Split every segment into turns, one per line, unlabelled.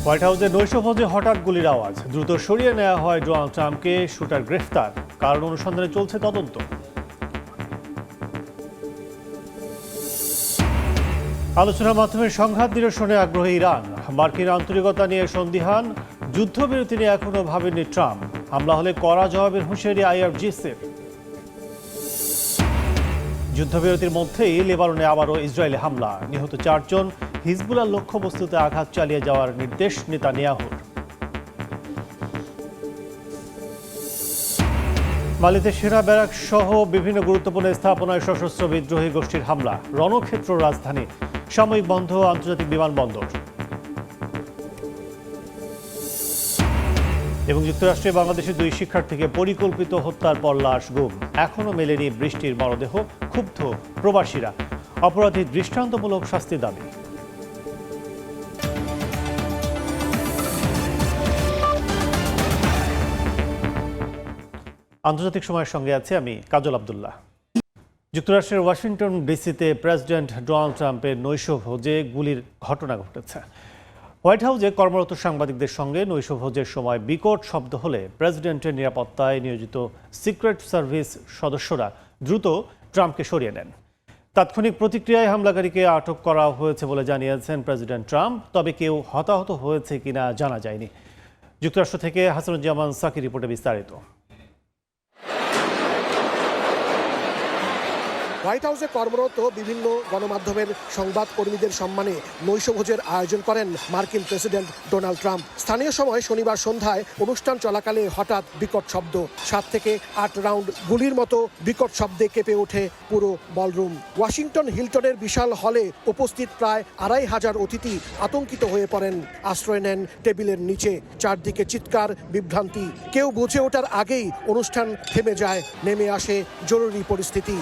White হাউসে নৈশভোজে হঠাৎ গুলির আওয়াজ, দ্রুত সরিয়ে নেওয়া হয় ডোনাল্ড ট্রাম্পকে, শুটার গ্রেফতার, কারণ অনুসন্ধানে চলছে তদন্ত। আলোচনার মাধ্যমে সংঘাত নিরসনে আগ্রহী ইরান, মার্কিন আন্তরিকতা নিয়ে সন্দিহান, যুদ্ধবিরতি নিয়ে এখনো ভাবেননি ট্রাম্প, হামলা হলে কড়া জবাবের হুঁশিয়ারি আইআরজিসির। যুদ্ধবিরতির মধ্যেই লেবাননে আবারও ইসরায়েলে হামলা, নিহত 4 জন, হিজবুল্লাহর লক্ষ্যবস্তুতে আঘাত চালিয়ে যাওয়ার নির্দেশ নেতানিয়াহুর। মালিতে সেনা ব্যারাক সহ বিভিন্ন গুরুত্বপূর্ণ স্থাপনায় সশস্ত্র বিদ্রোহী গোষ্ঠীর হামলা, রণক্ষেত্র রাজধানী, সাময়িক বন্ধ আন্তর্জাতিক বিমানবন্দর। এবং যুক্তরাষ্ট্রে বাংলাদেশের 2 শিক্ষার্থীকে পরিকল্পিত হত্যার পর লাশ গুম, এখনও মেলেনি বৃষ্টির মরদেহ, ক্ষুব্ধ প্রবাসীরা, অপরাধীর দৃষ্টান্তমূলক শাস্তি দাবি। আন্তর্জাতিক সময়ের সঙ্গে আছে আমি কাজল আব্দুল্লাহ। যুক্তরাষ্ট্রের ওয়াশিংটন ডিসিতে প্রেসিডেন্ট ডোনাল্ড ট্রাম্পের নৈশভোজে গুলির ঘটনা ঘটেছে। হোয়াইট হাউসে কর্মরত সাংবাদিকদের সঙ্গে নৈশভোজের সময় বিকট শব্দ হলে প্রেসিডেন্টের নিরাপত্তায় নিয়োজিত সিক্রেট সার্ভিস সদস্যরা দ্রুত ট্রাম্পকে সরিয়ে নেন। তাৎক্ষণিক প্রতিক্রিয়ায় হামলাকারীকে আটক করা হয়েছে বলে জানিয়েছেন প্রেসিডেন্ট ট্রাম্প, তবে কেউ হতাহত হয়েছে কিনা জানা যায়নি। যুক্তরাষ্ট্র থেকে হাসানুজ্জামান সাকি রিপোর্টে বিস্তারিত।
হোয়াইট হাউসে কর্মরত বিভিন্ন গণমাধ্যমের সংবাদ কর্মীদের সম্মানে নৈশভোজের আয়োজন করেন মার্কিন প্রেসিডেন্ট ডোনাল্ড ট্রাম্প। স্থানীয় সময় শনিবার সন্ধ্যায় অনুষ্ঠান চলাকালে হঠাৎ বিকট শব্দ, 7 থেকে 8 রাউন্ড গুলির মতো বিকট শব্দে কেঁপে ওঠে পুরো বলরুম। ওয়াশিংটন হিলটনের বিশাল হলে উপস্থিত প্রায় 2,500 অতিথি আতঙ্কিত হয়ে পড়েন, আশ্রয় নেন টেবিলের নিচে। চারদিকে চিৎকার, বিভ্রান্তি, কেউ বুঝে ওঠার আগেই অনুষ্ঠান থেমে যায়, নেমে আসে জরুরি পরিস্থিতি।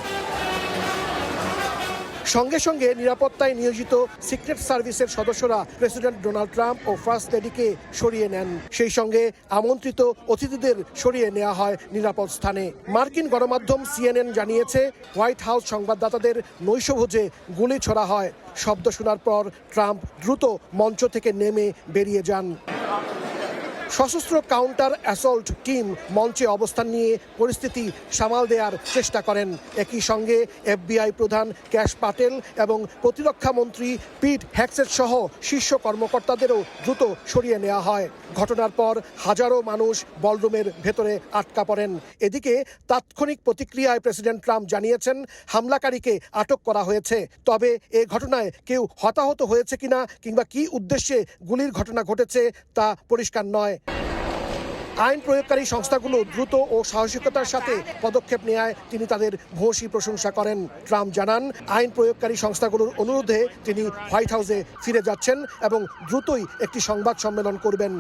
সঙ্গে সঙ্গে নিরাপত্তায় নিয়োজিত সিক্রেট সার্ভিসের সদস্যরা প্রেসিডেন্ট ডোনাল্ড ট্রাম্প ও ফার্স্ট লেডিকে সরিয়ে নেন। সেই সঙ্গে আমন্ত্রিত অতিথিদের সরিয়ে নেওয়া হয় নিরাপদ স্থানে। মার্কিন গণমাধ্যম CNN জানিয়েছে, হোয়াইট হাউস সংবাদদাতাদের নৈশভোজে গুলি ছোড়া হয়। শব্দ শোনার পর ট্রাম্প দ্রুত মঞ্চ থেকে নেমে বেরিয়ে যান। সশস্ত্র কাউন্টার অ্যাসল্ট টিম মঞ্চে অবস্থান নিয়ে পরিস্থিতি সামাল দেওয়ার চেষ্টা করেন। একই সঙ্গে FBI প্রধান ক্যাশ পাটেল এবং প্রতিরক্ষা মন্ত্রী পিট হ্যাকসেট সহ শীর্ষ কর্মকর্তাদেরও দ্রুত সরিয়ে নেওয়া হয়। ঘটনার পর হাজারো মানুষ বলরুমের ভেতরে আটকা পড়েন। এদিকে তাৎক্ষণিক প্রতিক্রিয়ায় প্রেসিডেন্ট ট্রাম্প জানিয়েছেন, হামলাকারীকে আটক করা হয়েছে, তবে এ ঘটনায় কেউ হতাহত হয়েছে কিনা কিংবা কী উদ্দেশ্যে গুলির ঘটনা ঘটেছে তা পরিষ্কার নয়। আইন প্রয়োগকারী সংস্থাগুলো দ্রুত ও সাহসিকতার সাথে পদক্ষেপ নেওয়ায় তিনি তাদের ভূয়সী প্রশংসা করেন। ট্রাম্প জানান, আইন প্রয়োগকারী সংস্থাগুলোর অনুরোধে তিনি হোয়াইট হাউসে ফিরে যাচ্ছেন এবং দ্রুতই একটি সংবাদ সম্মেলন করবেন।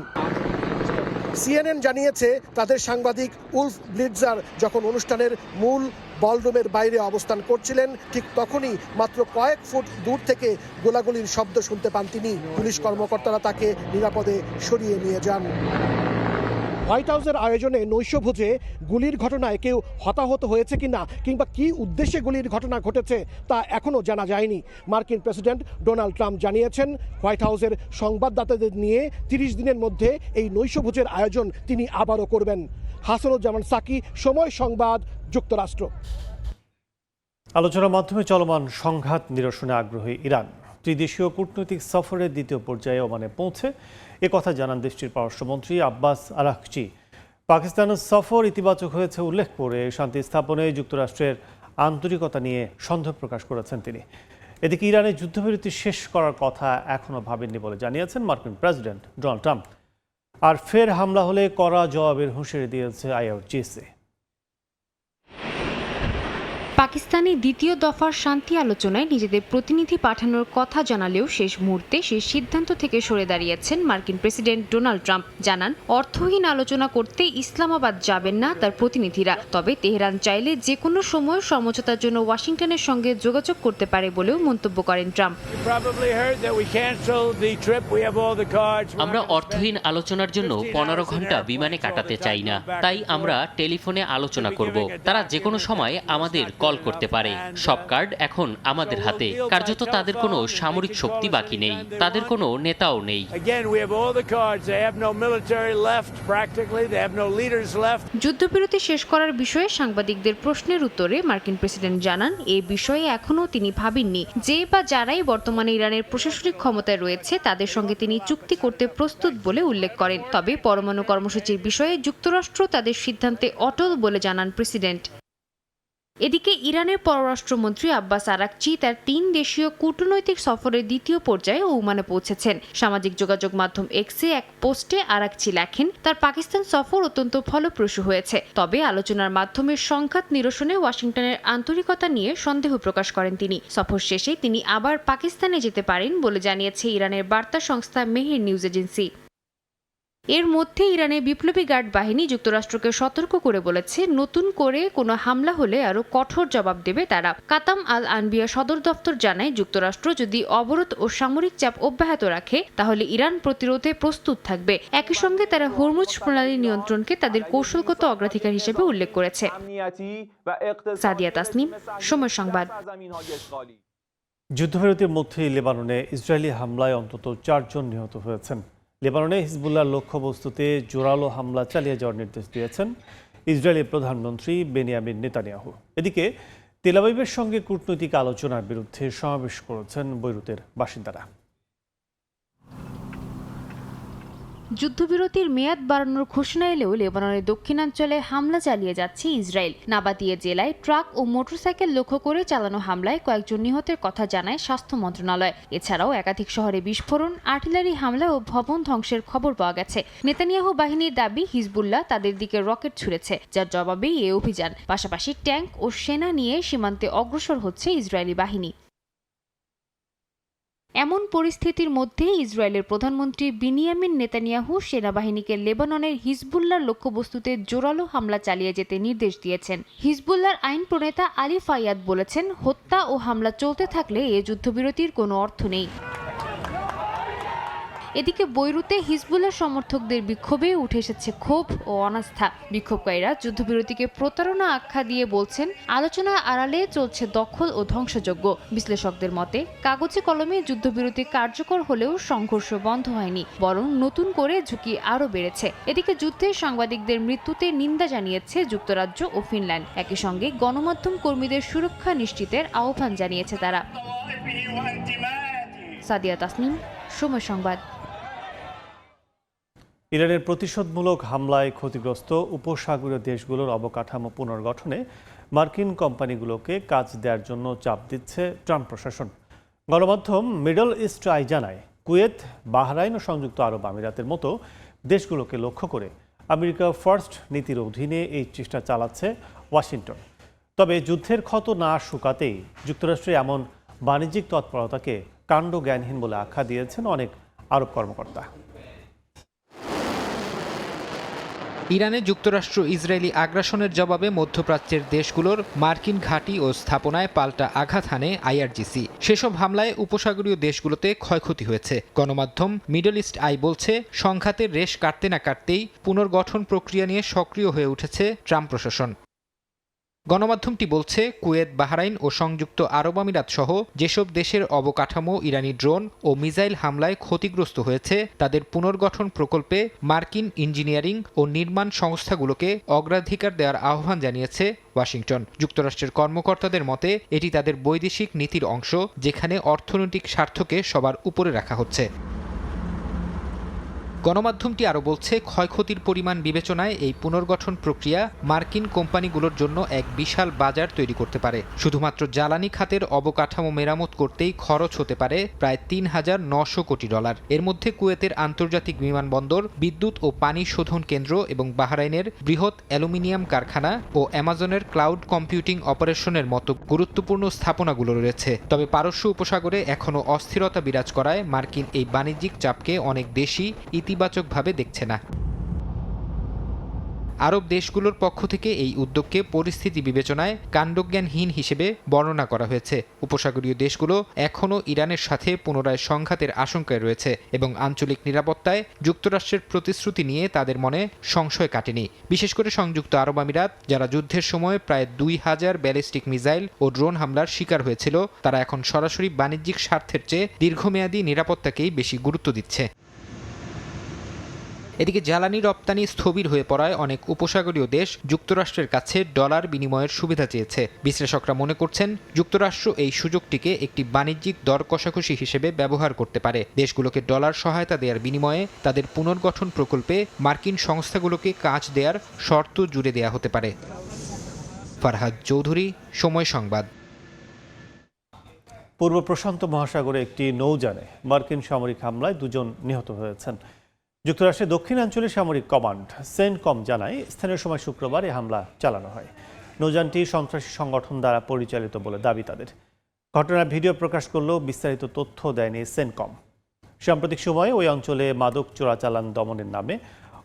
CNN জানিয়েছে, তাদের সাংবাদিক উলফ ব্লিটজার যখন অনুষ্ঠানের মূল বলরুমের বাইরে অবস্থান করছিলেন, ঠিক তখনই মাত্র কয়েক ফুট দূর থেকে গোলাগুলির শব্দ শুনতে পান তিনি। পুলিশ কর্মকর্তারা তাকে নিরাপদে সরিয়ে নিয়ে যান। হোয়াইট হাউসের আয়োজনে নৈশভোজে গুলির ঘটনায় কেউ হতাহত হয়েছে কিনা কিংবা কী উদ্দেশ্যে গুলির ঘটনা ঘটেছে তা এখনও জানা যায়নি। মার্কিন প্রেসিডেন্ট ডোনাল্ড ট্রাম্প জানিয়েছেন, হোয়াইট হাউসের সংবাদদাতাদের নিয়ে 30 দিনের মধ্যে এই নৈশভোজের আয়োজন তিনি আবারও করবেন। হাসানুজ্জামান সাকি, সময় সংবাদ, যুক্তরাষ্ট্র।
আলোচনার মাধ্যমে চলমান সংঘাত নিরসনে আগ্রহী ইরান ত্রিদেশীয় কূটনৈতিক সফরের দ্বিতীয় পর্যায়ে ওমানে পৌঁছে একথা জানান দেশটির পররাষ্ট্রমন্ত্রী আব্বাস আরাকচি। পাকিস্তানের সফর ইতিবাচক হয়েছে উল্লেখ করে শান্তি স্থাপনে যুক্তরাষ্ট্রের আন্তরিকতা নিয়ে সন্দেহ প্রকাশ করেছেন তিনি। এদিকে ইরানের যুদ্ধবিরতি শেষ করার কথা এখনও ভাবেননি বলে জানিয়েছেন মার্কিন প্রেসিডেন্ট ডোনাল্ড ট্রাম্প। আর ফের হামলা হলে কড়া জবাবের হুঁশিয়ারি দিয়েছে আইআরজিসি।
পাকিস্তানি দ্বিতীয় দফার শান্তি আলোচনায় নিজেদের প্রতিনিধি পাঠানোর কথা জানালেও শেষ মুহূর্তে সেই সিদ্ধান্ত থেকে সরে দাঁড়িয়েছেন মার্কিন প্রেসিডেন্ট ডোনাল্ড ট্রাম্প। জানান, অর্থহীন আলোচনা করতে ইসলামাবাদ যাবেন না তার প্রতিনিধিরা, তবে তেহরান চাইলে যে কোনো সময় সমঝোতার জন্য ওয়াশিংটনের সঙ্গে যোগাযোগ করতে পারে বলেও মন্তব্য করেন ট্রাম্প।
আমরা অর্থহীন আলোচনার জন্য 15 ঘন্টা বিমানে কাটাতে চাই না, তাই আমরা টেলিফোনে আলোচনা করব। তারা যে কোনো সময় আমাদের কল করতে পারে। সব কার্ড এখন আমাদের হাতে। কার্যত তাদের কোনো সামরিক শক্তি বাকি নেই, তাদের কোনো নেতাও নেই।
যুদ্ধবিরতি শেষ করার বিষয়ে সাংবাদিকদের প্রশ্নের উত্তরে মার্কিন প্রেসিডেন্ট জানান, এ বিষয়ে এখনও তিনি ভাবেননি। যে বা যারাই বর্তমানে ইরানের প্রশাসনিক ক্ষমতায় রয়েছে তাদের সঙ্গে তিনি চুক্তি করতে প্রস্তুত বলে উল্লেখ করেন। তবে পরমাণু কর্মসূচির বিষয়ে যুক্তরাষ্ট্র তাদের সিদ্ধান্তে অটল বলে জানান প্রেসিডেন্ট। এদিকে ইরানের পররাষ্ট্রমন্ত্রী আব্বাস আরাকচি তার 3 দেশীয় কূটনৈতিক সফরের দ্বিতীয় পর্যায়ে ওমানে পৌঁছেছেন। সামাজিক যোগাযোগ মাধ্যম এক্সে এক পোস্টে আরাকচি লেখেন, তার পাকিস্তান সফর অত্যন্ত ফলপ্রসূ হয়েছে। তবে আলোচনার মাধ্যমে সংঘাত নিরসনে ওয়াশিংটনের আন্তরিকতা নিয়ে সন্দেহ প্রকাশ করেন তিনি। সফর শেষে তিনি আবার পাকিস্তানে যেতে পারেন বলে জানিয়েছে ইরানের বার্তা সংস্থা মেহের নিউজ এজেন্সি। এর মধ্যে ইরানের বিপ্লবী গার্ড বাহিনী যুক্তরাষ্ট্রকে সতর্ক করে বলেছে, নতুন করে কোনো হামলা হলে আরও কঠোর জবাব দেবে তারা। কাতাম আল আনবিয়া সদর দপ্তর জানায়, যুক্তরাষ্ট্র যদি অবরোধ ও সামরিক চাপ অব্যাহত রাখে তাহলে ইরান প্রতিরোধে প্রস্তুত থাকবে। একই সঙ্গে তারা হরমুজ প্রণালী নিয়ন্ত্রণকে তাদের কৌশলগত অগ্রাধিকার হিসেবে উল্লেখ করেছে। সাদিয়া তাসনিম, সময় সংবাদ।
যুদ্ধবিরতির মধ্যেই লেবাননে ইসরায়েলি হামলায় অন্তত 4 জন নিহত হয়েছেন। লেবাননে হিজবুল্লাহর লক্ষ্যবস্তুতে জোরালো হামলা চালিয়ে যাওয়ার নির্দেশ দিয়েছেন ইসরায়েলি প্রধানমন্ত্রী বেনিয়ামিন নেতানিয়াহু। এদিকে তেল আবিবের সঙ্গে কূটনৈতিক আলোচনার বিরুদ্ধে সমাবেশ করেছেন বৈরুতের বাসিন্দারা।
যুদ্ধবিরতির মেয়াদ বাড়ানোর ঘোষণা এলেও লেবাননের দক্ষিণাঞ্চলে হামলা চালিয়ে যাচ্ছে ইসরায়েল। নাবাতিয়া জেলায় ট্রাক ও মোটরসাইকেল লক্ষ্য করে চালানো হামলায় কয়েকজন নিহতের কথা জানায় স্বাস্থ্য মন্ত্রণালয়। এছাড়াও একাধিক শহরে বিস্ফোরণ, আর্টিলারি হামলা ও ভবন ধ্বংসের খবর পাওয়া গেছে। নেতানিয়াহু বাহিনীর দাবি, হিজবুল্লাহ তাদের দিকে রকেট ছুড়েছে, যার জবাবেই এ অভিযান। পাশাপাশি ট্যাঙ্ক ও সেনা নিয়ে সীমান্তে অগ্রসর হচ্ছে ইসরায়েলি বাহিনী। এমন পরিস্থিতির মধ্যে ইসরায়েলের প্রধানমন্ত্রী বিনিয়ামিন নেতানিয়াহু সেনাবাহিনীকে লেবাননের হিজবুল্লাহর লক্ষ্যবস্তুতে জোরালো হামলা চালিয়ে যেতে নির্দেশ দিয়েছেন। হিজবুল্লাহর আইন প্রণেতা আলী ফাইয়াদ বলেছেন, হত্যা ও হামলা চলতে থাকলে এ যুদ্ধবিরতির কোনো অর্থ নেই। এদিকে বৈরুতে হিজবুল্লাহ সমর্থকদের বিক্ষোভে উঠে এসেছে ক্ষোভ ও অনাস্থা। বিক্ষোভকারীরা যুদ্ধবিরতিকে প্রতারণা আখ্যা দিয়ে বলছেন, আলোচনার আড়ালে চলছে দখল ও ধ্বংসযজ্ঞ। বিশ্লেষকদের মতে, কাগজে কলমে যুদ্ধবিরতি কার্যকর হলেও সংঘর্ষ বন্ধ হয়নি, বরং নতুন করে ঝুঁকি আরও বেড়েছে। এদিকে যুদ্ধে সাংবাদিকদের মৃত্যুতে নিন্দা জানিয়েছে যুক্তরাজ্য ও ফিনল্যান্ড। একই সঙ্গে গণমাধ্যম কর্মীদের সুরক্ষা নিশ্চিতের আহ্বান জানিয়েছে তারা। সাদিয়া তাসনিম, সময় সংবাদ।
ইরানের প্রতিশোধমূলক হামলায় ক্ষতিগ্রস্ত উপসাগরীয় দেশগুলোর অবকাঠামো পুনর্গঠনে মার্কিন কোম্পানিগুলোকে কাজ দেওয়ার জন্য চাপ দিচ্ছে ট্রাম্প প্রশাসন। গণমাধ্যম মিডল ইস্ট আই জানায়, কুয়েত, বাহরাইন ও সংযুক্ত আরব আমিরাতের মতো দেশগুলোকে লক্ষ্য করে আমেরিকা ফার্স্ট নীতির অধীনে এই চেষ্টা চালাচ্ছে ওয়াশিংটন। তবে যুদ্ধের ক্ষত না শুকাতেই যুক্তরাষ্ট্রের এমন বাণিজ্যিক তৎপরতাকে কাণ্ডজ্ঞানহীন বলে আখ্যা দিয়েছেন অনেক আরব কর্মকর্তা।
ইরানে যুক্তরাষ্ট্র ইসরায়েলি আগ্রাসনের জবাবে মধ্যপ্রাচ্যের দেশগুলোর মার্কিন ঘাঁটি ও স্থাপনায় পাল্টা আঘাত হানে আইআরজিসি। সেসব হামলায় উপসাগরীয় দেশগুলোতে ক্ষয়ক্ষতি হয়েছে। গণমাধ্যম মিডল ইস্ট আই বলছে, সংঘাতের রেশ কাটতে না কাটতেই পুনর্গঠন প্রক্রিয়া নিয়ে সক্রিয় হয়ে উঠেছে ট্রাম্প প্রশাসন। গণমাধ্যমটি বলছে, কুয়েত, বাহরাইন ও সংযুক্ত আরব আমিরাত সহ যেসব দেশের অবকাঠামো ইরানি ড্রোন ও মিসাইল হামলায় ক্ষতিগ্রস্ত হয়েছে তাদের পুনর্গঠন প্রকল্পে মার্কিন ইঞ্জিনিয়ারিং ও নির্মাণ সংস্থাগুলোকে অগ্রাধিকার দেওয়ার আহ্বান জানিয়েছে ওয়াশিংটন। যুক্তরাষ্ট্রের কর্মকর্তাদের মতে, এটি তাদের বৈদেশিক নীতির অংশ, যেখানে অর্থনৈতিক স্বার্থকে সবার উপরে রাখা হচ্ছে। গণমাধ্যমটি আরও বলছে, ক্ষয়ক্ষতির পরিমাণ বিবেচনায় এই পুনর্গঠন প্রক্রিয়া মার্কিন কোম্পানিগুলোর জন্য এক বিশাল বাজার তৈরি করতে পারে। শুধুমাত্র জ্বালানি খাতের অবকাঠামো মেরামত করতেই খরচ হতে পারে প্রায় $3,900 কোটি। এর মধ্যে কুয়েতের আন্তর্জাতিক বিমানবন্দর, বিদ্যুৎ ও পানি শোধন কেন্দ্র এবং বাহরাইনের বৃহৎ অ্যালুমিনিয়াম কারখানা ও অ্যামাজনের ক্লাউড কম্পিউটিং অপারেশনের মতো গুরুত্বপূর্ণ স্থাপনাগুলো রয়েছে। তবে পারস্য উপসাগরে এখনও অস্থিরতা বিরাজ করায় মার্কিন এই বাণিজ্যিক চাপকে অনেক দেশই ইতিবাচকভাবে দেখছে না। আরব দেশগুলোর পক্ষ থেকে এই উদ্যোগকে পরিস্থিতি বিবেচনায় কাণ্ডজ্ঞানহীন হিসেবে বর্ণনা করা হয়েছে। উপসাগরীয় দেশগুলো এখনও ইরানের সাথে পুনরায় সংঘাতের আশঙ্কায় রয়েছে এবং আঞ্চলিক নিরাপত্তায় যুক্তরাষ্ট্রের প্রতিশ্রুতি নিয়ে তাদের মনে সংশয় কাটেনি। বিশেষ করে সংযুক্ত আরব আমিরাত, যারা যুদ্ধের সময় প্রায় 2000 ব্যালিস্টিক মিসাইল ও ড্রোন হামলার শিকার হয়েছিল, তারা এখন সরাসরি বাণিজ্যিক স্বার্থের চেয়ে দীর্ঘমেয়াদী নিরাপত্তাকেই বেশি গুরুত্ব দিচ্ছে। এদিকে জ্বালানি রপ্তানি স্থবির হয়ে পড়ায় অনেক উপসাগরীয় দেশ যুক্তরাষ্ট্রের কাছে ডলার বিনিময়ের সুবিধা চেয়েছে। বিশ্লেষকরা মনে করছেন, যুক্তরাষ্ট্র এই সুযোগটিকে একটি বাণিজ্যিক দর কষাকষি হিসেবে ব্যবহার করতে পারে। দেশগুলোকে ডলার সহায়তা দেওয়ার বিনিময়ে তাদের পুনর্গঠন প্রকল্পে মার্কিন সংস্থাগুলোকে কাজ দেওয়ার শর্ত জুড়ে দেওয়া হতে পারে। ফারহাদ চৌধুরী, সময় সংবাদ।
পূর্ব প্রশান্ত মহাসাগরে একটি নৌযানে মার্কিন সামরিক হামলায় 2 জন নিহত হয়েছেন। যুক্তরাষ্ট্রের দক্ষিণাঞ্চলীয় সামরিক কমান্ড সেন্টকম জানায়, স্থানীয় সময় শুক্রবার এই হামলা চালানো হয়। নৌযানটি সন্ত্রাসী সংগঠন দ্বারা পরিচালিত বলে দাবি তাদের। ঘটনার ভিডিও প্রকাশ করলেও বিস্তারিত তথ্য দেয়নি সেন্টকম। সাম্প্রতিক সময়ে ওই অঞ্চলে মাদক চোরাচালান দমনের নামে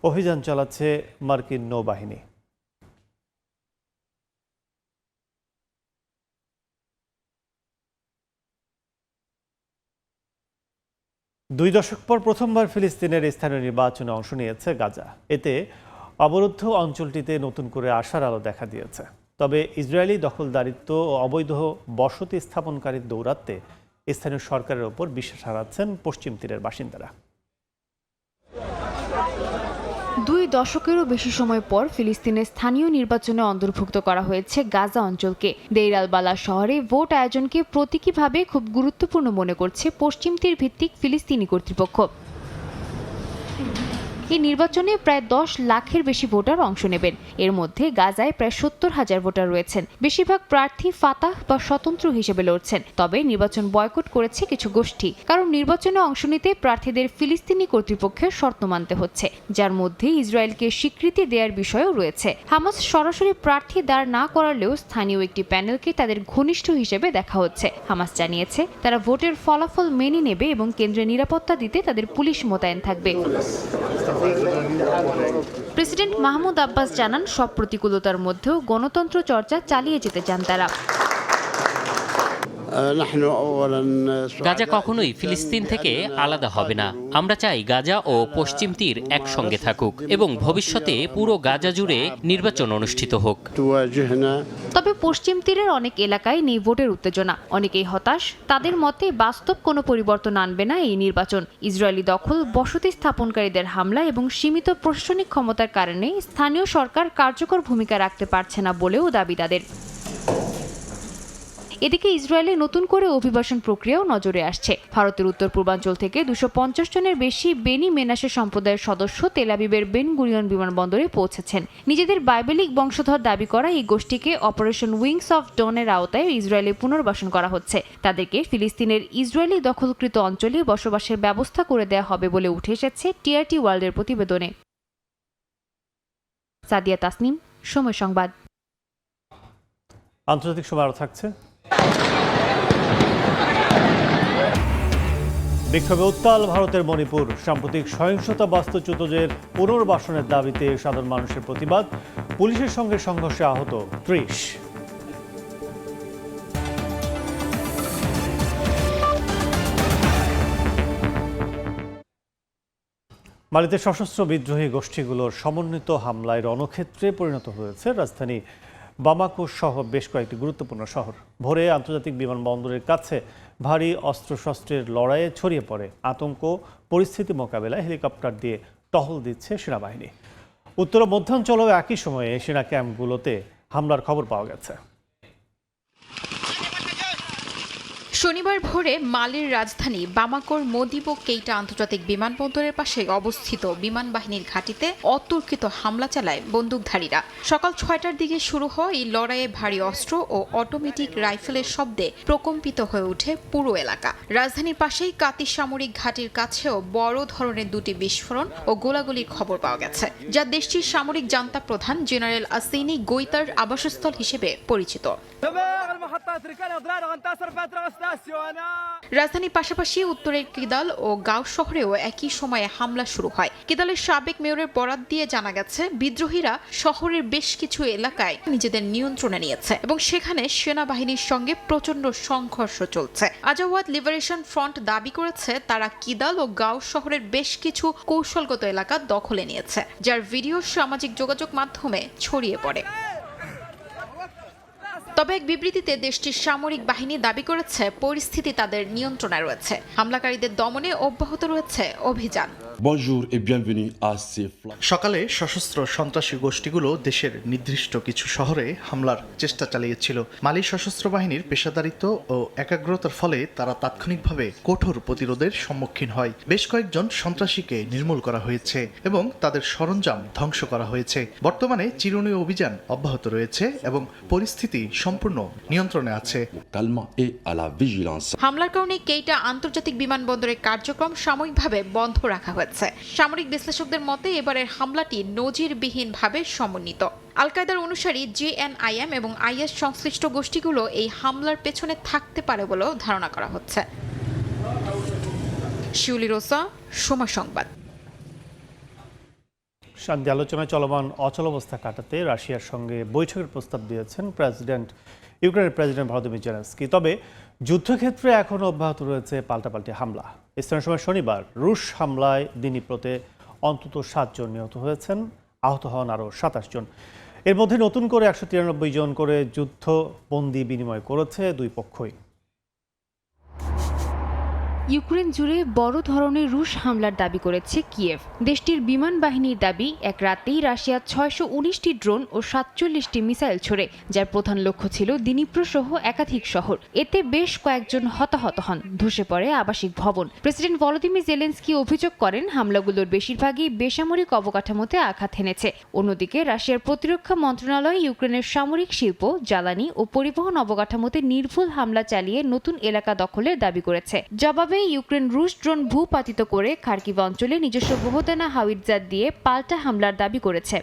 অভিযান চালাচ্ছে মার্কিন নৌবাহিনী। দুই দশক পর প্রথমবার ফিলিস্তিনের স্থানীয় নির্বাচনে অংশ নিয়েছে গাজা। এতে অবরুদ্ধ অঞ্চলটিতে নতুন করে আশার আলো দেখা দিয়েছে। তবে ইসরায়েলি দখলদারিত্ব ও অবৈধ বসতি স্থাপনকারীর দৌরাত্ম্যে স্থানীয় সরকারের ওপর বিশ্বাস হারাচ্ছেন পশ্চিম তীরের বাসিন্দারা।
2 দশকেরও বেশি সময় পর ফিলিস্তিনের স্থানীয় নির্বাচনে অন্তর্ভুক্ত করা হয়েছে গাজা অঞ্চলকে। দেইর আল বালাহ শহরে ভোট আয়োজনকে প্রতীকীভাবে খুব গুরুত্বপূর্ণ মনে করছে পশ্চিম তীর ভিত্তিক ফিলিস্তিনি কর্তৃপক্ষ। এই নির্বাচনে প্রায় 10 লাখের বেশি ভোটার অংশ নেবেন। এর মধ্যে গাজায় প্রায় 70,000 ভোটার রয়েছেন। বেশিরভাগ প্রার্থী ফাতাহ বা স্বতন্ত্র হিসেবে লড়ছেন। তবে নির্বাচন বয়কট করেছে কিছু গোষ্ঠী, কারণ নির্বাচনে অংশ নিতে প্রার্থীদের ফিলিস্তিনি কর্তৃপক্ষের শর্ত মানতে হচ্ছে, যার মধ্যে ইসরায়েলকে স্বীকৃতি দেওয়ার বিষয়ও রয়েছে। হামাস সরাসরি প্রার্থী দাঁড় না করালেও স্থানীয় একটি প্যানেলকে তাদের ঘনিষ্ঠ হিসেবে দেখা হচ্ছে। হামাস জানিয়েছে, তারা ভোটের ফলাফল মেনে নেবে এবং কেন্দ্রে নিরাপত্তা দিতে তাদের পুলিশ মোতায়েন থাকবে। প্রেসিডেন্ট মাহমুদ আব্বাস জানান, সব প্রতিকূলতার মধ্যেও গণতন্ত্র চর্চা চালিয়ে যেতে চান তারা।
গাজা কখনোই ফিলিস্তিন থেকে আলাদা হবে না। আমরা চাই গাজা ও পশ্চিম তীর একসঙ্গে থাকুক এবং ভবিষ্যতে পুরো গাজা জুড়ে নির্বাচন অনুষ্ঠিত হোক।
তবে পশ্চিম তীরের অনেক এলাকায় নেই ভোটের উত্তেজনা। অনেকেই হতাশ। তাদের মতে বাস্তব কোনো পরিবর্তন আনবে না এই নির্বাচন। ইসরায়েলি দখল, বসতি স্থাপনকারীদের হামলা এবং সীমিত প্রশাসনিক ক্ষমতার কারণে স্থানীয় সরকার কার্যকর ভূমিকা রাখতে পারছে না বলেও দাবি তাদের। এদিকে ইসরায়েলে নতুন করে অভিবাসন প্রক্রিয়াও নজরে আসছে। ভারতের উত্তর পূর্বাঞ্চল থেকে 250 জনের বেশি বেনি মেনাসে সম্প্রদায়ের সদস্য তেল আবিবের বেন গুরিয়ন বিমানবন্দরে পৌঁছেছেন। নিজেদের বাইবেলিক বংশধর দাবি করা এই গোষ্ঠীকে অপারেশন উইংস অফ ডনের আওতায় ইসরায়েলে পুনর্বাসন করা হচ্ছে। তাদেরকে ফিলিস্তিনের ইসরায়েলি দখলকৃত অঞ্চলে বসবাসের ব্যবস্থা করে দেওয়া হবে বলে উঠে এসেছে টিআরটি ওয়ার্ল্ডের প্রতিবেদনে। সাদিয়া তাসনিম, সময় সংবাদ।
আন্তর্জাতিক সময় আরও থাকছে। বিক্ষোভে উত্তাল ভারতের মণিপুর। সাম্প্রতিক সহিংসতা বাস্তুচ্যুতদের পুনর্বাসনের দাবিতে সাধারণ মানুষের প্রতিবাদ। পুলিশের সঙ্গে সংঘর্ষে আহত 30। মালিতে সশস্ত্র বিদ্রোহী গোষ্ঠীগুলোর সমন্বিত হামলায় রণক্ষেত্রে পরিণত হয়েছে রাজধানী বামাকো সহ বেশ কয়েকটি গুরুত্বপূর্ণ শহর। ভোরে আন্তর্জাতিক বিমানবন্দরের কাছে ভারী অস্ত্রশস্ত্রের লড়াইয়ে ছড়িয়ে পড়ে আতঙ্ক। পরিস্থিতি মোকাবেলায় হেলিকপ্টার দিয়ে টহল দিচ্ছে সেনাবাহিনী। উত্তর ও মধ্যাঞ্চলেও একই সময়ে সেনা ক্যাম্পগুলোতে হামলার খবর পাওয়া গেছে।
শনিবার ভোরে মালির রাজধানী বামাকোর মদিবো কেইটা আন্তর্জাতিক বিমানবন্দরের পাশে অবস্থিত বিমান বাহিনীর ঘাঁটিতে অতর্কিত হামলা চালায় বন্দুকধারীরা। সকাল 6টার দিকে শুরু হওয়া এই লড়াইয়ে ভারী অস্ত্র ও অটোমেটিক রাইফেলের শব্দে প্রকম্পিত হয়ে ওঠে পুরো এলাকা। রাজধানীর পাশেই কাতি সামরিক ঘাঁটির কাছেও বড় ধরনের 2টি বিস্ফোরণ ও গোলাগুলির খবর পাওয়া গেছে, যা দেশটির সামরিক জান্তা প্রধান জেনারেল আসিনি গোইতার আবাসস্থল হিসেবে পরিচিত। রাজধানীর পাশাপাশি উত্তরের কিদাল ও গাঁও শহরেও একই সময়ে হামলা শুরু হয়। কিদালের সাবেক মেয়রের বরাত দিয়ে জানা গেছে, বিদ্রোহীরা শহরের বেশ কিছু এলাকায় নিজেদের নিয়ন্ত্রণে নিয়েছে এবং সেখানে সেনাবাহিনীর সঙ্গে প্রচণ্ড সংঘর্ষ চলছে। আজাওয়াদ লিবারেশন ফ্রন্ট দাবি করেছে তারা কিদাল ও গাঁও শহরের বেশ কিছু কৌশলগত এলাকা দখলে নিয়েছে, যার ভিডিও সামাজিক যোগাযোগ মাধ্যমে ছড়িয়ে পড়ে। তবে এক বিবৃতিতে দেশটির সামরিক বাহিনী দাবি করেছে পরিস্থিতি তাদের নিয়ন্ত্রণে রয়েছে। হামলাকারীদের দমনে অব্যাহত রয়েছে অভিযান।
সকালে সশস্ত্র সন্ত্রাসী গোষ্ঠীগুলো দেশের নির্দিষ্ট কিছু শহরে হামলার চেষ্টা চালিয়েছিল। মালি সশস্ত্র বাহিনীর পেশাদারিত্ব ও একাগ্রতার ফলে তারা তাৎক্ষণিকভাবে কঠোর প্রতিরোধের সম্মুখীন হয়। বেশ কয়েকজন সন্ত্রাসীকে নির্মূল করা হয়েছে এবং তাদের সরঞ্জাম ধ্বংস করা হয়েছে। বর্তমানে চিরুনি অভিযান অব্যাহত রয়েছে এবং পরিস্থিতি সম্পূর্ণ নিয়ন্ত্রণে আছে।
হামলার কারণে কেইটা আন্তর্জাতিক বিমানবন্দরের কার্যক্রম সাময়িকভাবে বন্ধ রাখা হয়েছে। সামরিক বিশ্লেষকদের মতে এবারের হামলাটি নজিরবিহীনভাবে সমন্বিত। আল কায়েদার অনুসারী জেএনআইএম এবং আইএস সংশ্লিষ্ট গোষ্ঠীগুলো এই হামলার পেছনে থাকতে পারে বলেও ধারণা করা হচ্ছে। শিউলি রোসা, সময় সংবাদ।
শান্তি আলোচনায় চলমান অচলাবস্থা কাটাতে রাশিয়ার সঙ্গে বৈঠকের প্রস্তাব দিয়েছেন ইউক্রেনের প্রেসিডেন্ট ভলোদিমির জেলেনস্কি। তবে যুদ্ধক্ষেত্রে এখনও অব্যাহত রয়েছে পাল্টাপাল্টি হামলা। স্থানীয় সময় শনিবার রুশ হামলায় দিনিপ্রোতে অন্তত 7 জন নিহত হয়েছেন, আহত হন আরও 27 জন। এর মধ্যে নতুন করে 193 জন করে যুদ্ধবন্দী বিনিময় করেছে দুই পক্ষই।
ইউক্রেন জুড়ে বড় ধরনের রুশ হামলার দাবি করেছে কিয়েভ। দেশটির বিমান বাহিনীর দাবি, এক রাতেই রাশিয়া 619টি ড্রোন ও 47টি মিসাইল ছোড়ে, যার প্রধান লক্ষ্য ছিল দিনিপ্রো সহ একাধিক শহর। এতে বেশ কয়েকজন হতাহত হন, ধসে পড়ে আবাসিক ভবন। প্রেসিডেন্ট ভলোদিমির জেলেনস্কি অভিযোগ করেন হামলাগুলোর বেশিরভাগই বেসামরিক অবকাঠামোতে আঘাত হেনেছে। অন্যদিকে রাশিয়ার প্রতিরক্ষা মন্ত্রণালয় ইউক্রেনের সামরিক শিল্প, জ্বালানি ও পরিবহন অবকাঠামোতে নির্ভুল হামলা চালিয়ে নতুন এলাকা দখলের দাবি করেছে। জবাবে ইউক্রেন রুশ ড্রোন ভূপাতিত করে খার্কিভ অঞ্চলে নিজস্ব বহুদানা হাউইটজার দিয়ে পাল্টা হামলার দাবি করেছে।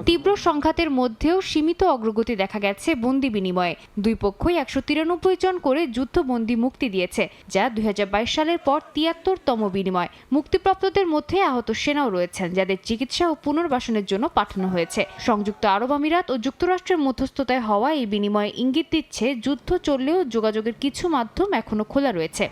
তীব্র সংঘাতের মধ্যেও সীমিত অগ্রগতি দেখা গেছে বন্দি বিনিময়ে। দুই পক্ষই 193 জন করে যুদ্ধবন্দী মুক্তি দিয়েছে, যা 2022 সালের পর 73তম বিনিময়। মুক্তিপ্রাপ্তদের মধ্যে আহত সেনাও রয়েছেন, যাদের চিকিৎসা ও পুনর্বাসনের জন্য পাঠানো হয়েছে। সংযুক্ত আরব আমিরাত ও যুক্তরাষ্ট্রের মধ্যস্থতায় হওয়া এই বিনিময়ে ইঙ্গিত দিচ্ছে যুদ্ধ চললেও যোগাযোগের কিছু মাধ্যম এখনো খোলা রয়েছে।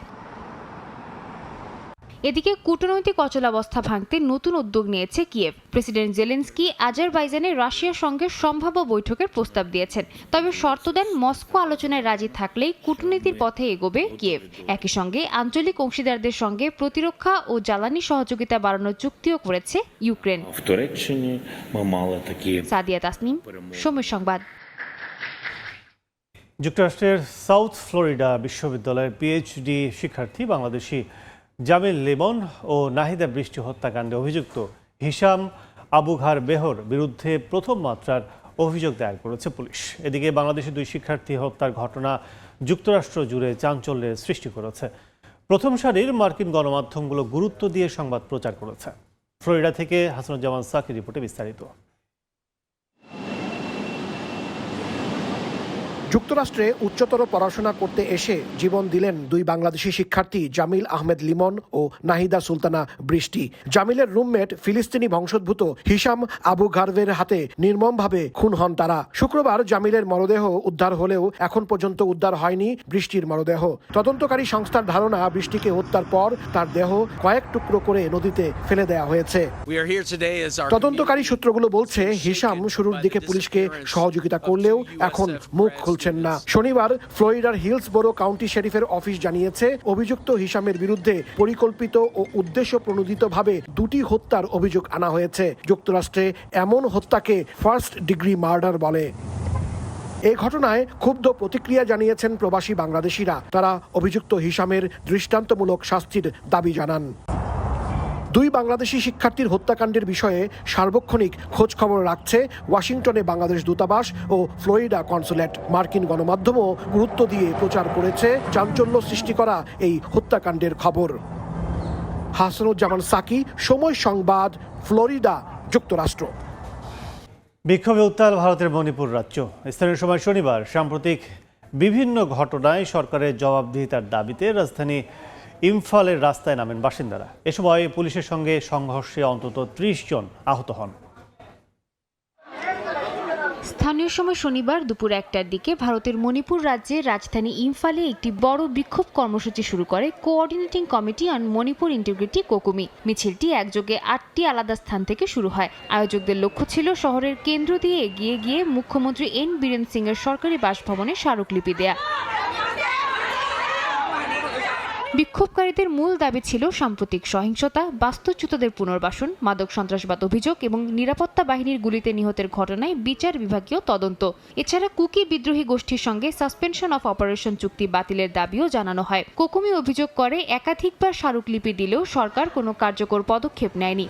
এদিকে কূটনৈতিক অচলাবস্থা ভাঙতে নতুন উদ্যোগ নিয়েছে কিয়েভ। প্রেসিডেন্ট জেলেনস্কি আজারবাইজানে রাশিয়ার সঙ্গে সম্ভাব্য বৈঠকের প্রস্তাব দিয়েছেন। তবে শর্ত দেন মস্কো আলোচনায় রাজি থাকলেই কূটনীতির পথে এগোবে কিয়েভ। একই সঙ্গে আঞ্চলিক অংশীদারদের সঙ্গে প্রতিরক্ষা ও জ্বালানি সহযোগিতা বাড়ানোর চুক্তিও করেছে ইউক্রেন। সাদিয়া তাসনিম, সময় সংবাদ।
যুক্তরাষ্ট্রের সাউথ ফ্লোরিডা বিশ্ববিদ্যালয়ের পিএইচডি শিক্ষার্থী বাংলাদেশি জামিল লিমন ও নাহিদা বৃষ্টি হত্যাকাণ্ডে অভিযুক্ত হিশাম আবু ঘার বেহর বিরুদ্ধে প্রথম মাত্রার অভিযোগ দায়ের করেছে পুলিশ। এদিকে বাংলাদেশি দুই শিক্ষার্থী হত্যার ঘটনা যুক্তরাষ্ট্র জুড়ে চাঞ্চল্যের সৃষ্টি করেছে। প্রথম সারির মার্কিন গণমাধ্যমগুলো গুরুত্ব দিয়ে সংবাদ প্রচার করেছে। ফ্লোরিডা থেকে হাসানুজ্জামান সাকির রিপোর্টে বিস্তারিত।
যুক্তরাষ্ট্রে উচ্চতর পড়াশোনা করতে এসে জীবন দিলেন দুই বাংলাদেশি শিক্ষার্থী জামিল আহমেদ লিমন ও নাহিদা সুলতানা বৃষ্টি। জামিলের রুমমেট ফিলিস্তিনি বংশোদ্ভূত হিশাম আবু ঘারবের হাতে নির্মমভাবে খুন হন তারা। শুক্রবার জামিলের মরদেহ উদ্ধার হলেও এখন পর্যন্ত উদ্ধার হয়নি বৃষ্টির মরদেহ। তদন্তকারী সংস্থার ধারণা, বৃষ্টিকে হত্যার পর তার দেহ কয়েক টুকরো করে নদীতে ফেলে দেওয়া হয়েছে। তদন্তকারী সূত্রগুলো বলছে হিশাম শুরুর দিকে পুলিশকে সহযোগিতা করলেও এখন মুখ খুলছে না। শনিবার ফ্লোরিডার হিলসবোরো কাউন্টি শেরিফের অফিস জানিয়েছে অভিযুক্ত হিশামের বিরুদ্ধে পরিকল্পিত ও উদ্দেশ্য প্রণোদিতভাবে 2টি হত্যার অভিযোগ আনা হয়েছে। যুক্তরাষ্ট্রে এমন হত্যাকে ফার্স্ট ডিগ্রি মার্ডার বলে। এই ঘটনায় ক্ষুব্ধ প্রতিক্রিয়া জানিয়েছেন প্রবাসী বাংলাদেশিরা। তারা অভিযুক্ত হিশামের দৃষ্টান্তমূলক শাস্তির দাবি জানান। দুই বাংলাদেশি শিক্ষার্থীর হত্যাকাণ্ডের বিষয়ে সার্বক্ষণিক খোঁজ খবর রাখছে ওয়াশিংটনে বাংলাদেশ দূতাবাস ও ফ্লোরিডা কনসুলেট। মার্কিন গণমাধ্যমও গুরুত্ব দিয়ে প্রচার করেছে চাঞ্চল্য সৃষ্টি করা এই হত্যাকাণ্ডের খবর। হাসানুজ্জামান সাকি, সময় সংবাদ, ফ্লোরিডা, যুক্তরাষ্ট্র।
বিক্ষোভে উত্তাল ভারতের মণিপুর রাজ্য। স্থানীয় সময় শনিবার সাম্প্রতিক বিভিন্ন ঘটনায় সরকারের জবাবদিহিতার দাবিতে রাজধানী ইম্ফলের রাস্তায় নামেন বাসিন্দারা। এ সময় পুলিশের সঙ্গে সংঘর্ষে অন্তত ৩০ জন আহত হন।
স্থানীয় সময় শনিবার দুপুর ১টার দিকে ভারতের মণিপুর রাজ্যের রাজধানী ইম্ফলে একটি বড় বিক্ষোভ কর্মসূচি শুরু করে coordinating committee on Manipur integrity COCOMI. মিছিলটি একযোগে ৮টি আলাদা স্থান থেকে শুরু হয়। আয়োজকদের লক্ষ্য ছিল শহরের কেন্দ্র দিয়ে এগিয়ে গিয়ে মুখ্যমন্ত্রী এন বীরেন সিং এর সরকারি বাসভবনে স্মারকলিপি দেয়া। বিক্ষোভকারীদের মূল দাবি ছিল সাম্প্রতিক সহিংসতা, বাস্তুচ্যুতদের পুনর্বাসন, মাদক সন্ত্রাসবাদ অভিযোগ এবং নিরাপত্তা বাহিনীর গুলিতে নিহতের ঘটনায় বিচার বিভাগীয় তদন্ত। এছাড়া কুকি বিদ্রোহী গোষ্ঠীর সঙ্গে সাসপেনশন অফ অপারেশন চুক্তি বাতিলের দাবিও জানানো হয়। কোকুমি অভিযোগ করে একাধিকবার স্মারকলিপি দিলেও সরকার কোনো কার্যকর পদক্ষেপ নেয়নি।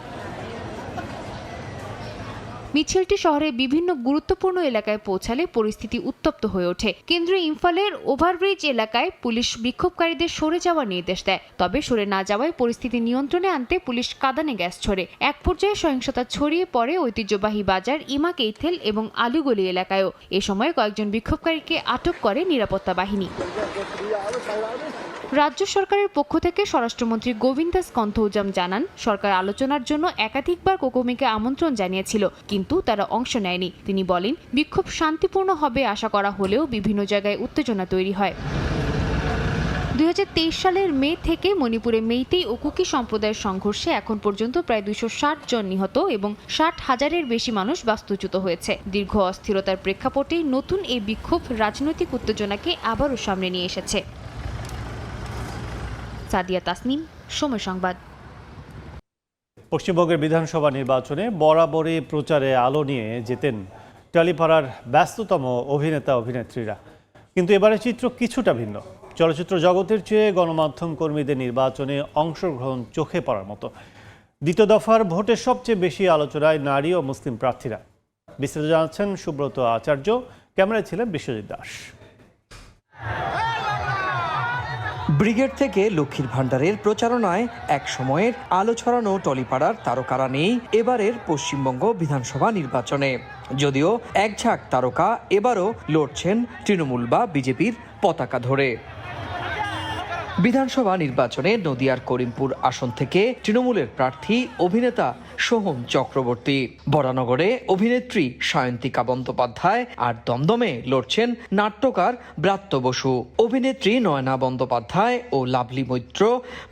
মিছিলটি শহরের বিভিন্ন গুরুত্বপূর্ণ এলাকায় পৌঁছালে পরিস্থিতি উত্তপ্ত হয়ে ওঠে। কেন্দ্রীয় ইম্ফলের ওভারব্রিজ এলাকায় পুলিশ বিক্ষোভকারীদের সরে যাওয়ার নির্দেশ দেয়, তবে সরে না যাওয়ায় পরিস্থিতি নিয়ন্ত্রণে আনতে পুলিশ কাঁদানে গ্যাস ছোড়ে। এক পর্যায়ে সহিংসতা ছড়িয়ে পড়ে ঐতিহ্যবাহী বাজার ইমা কেইথেল এবং আলুগলি এলাকায়ও। এ সময় কয়েকজন বিক্ষোভকারীকে আটক করে নিরাপত্তা বাহিনী। রাজ্য সরকারের পক্ষ থেকে স্বরাষ্ট্রমন্ত্রী গোবিন্দ দাস কন্থৌজাম জানান, সরকার আলোচনার জন্য একাধিকবার কোকুমিকে আমন্ত্রণ জানিয়েছিল, কিন্তু তারা অংশ নেয়নি। তিনি বলেন, বিক্ষোভ শান্তিপূর্ণ হবে আশা করা হলেও বিভিন্ন জায়গায় উত্তেজনা তৈরি হয়। ২০২৩ সালের মে থেকে মণিপুরে মেইতেই ও কুকি সম্প্রদায়ের সংঘর্ষে এখন পর্যন্ত প্রায় ২৬০ জন নিহত এবং ৬০,০০০-এর বেশি মানুষ বাস্তুচ্যুত হয়েছে। দীর্ঘ অস্থিরতার প্রেক্ষাপটে নতুন এই বিক্ষোভ রাজনৈতিক উত্তেজনাকে আবারও সামনে নিয়ে এসেছে। সাদিয়া তাসনিম, সময় সংবাদ।
পশ্চিমবঙ্গের বিধানসভা নির্বাচনে বরাবরই প্রচারে আলো নিয়ে যেতেন টালিপাড়ার ব্যস্ততম অভিনেতা অভিনেত্রীরা, কিন্তু এবারে চিত্র কিছুটা ভিন্ন। চলচ্চিত্র জগতের চেয়ে গণমাধ্যম কর্মীদের নির্বাচনে অংশগ্রহণ চোখে পড়ার মতো। দ্বিতীয় দফার ভোটের সবচেয়ে বেশি আলোচনায় নারী ও মুসলিম প্রার্থীরা। বিস্তারিত জানাচ্ছেন সুব্রত আচার্য, ক্যামেরায় ছিলেন বিশ্বজিৎ দাস।
ব্রিগেড থেকে লক্ষ্মীর ভাণ্ডারের প্রচারণায় এক সময়ের আলো ছড়ানো টলিপাড়ার তারকারা নেই এবারের পশ্চিমবঙ্গ বিধানসভা নির্বাচনে। যদিও এক ঝাঁক তারকা এবারও লড়ছেন তৃণমূল বা বিজেপির পতাকা ধরে। বিধানসভা নির্বাচনে নদিয়ার করিমপুর আসন থেকে তৃণমূলের প্রার্থী অভিনেতা সোহম চক্রবর্তী, বরানগরে অভিনেত্রী সায়ন্তিকা বন্দ্যোপাধ্যায়, আর দমদমে লড়ছেন নাট্যকার ব্রাত্য বসু। অভিনেত্রী নয়না বন্দ্যোপাধ্যায় ও লাভলি মৈত্র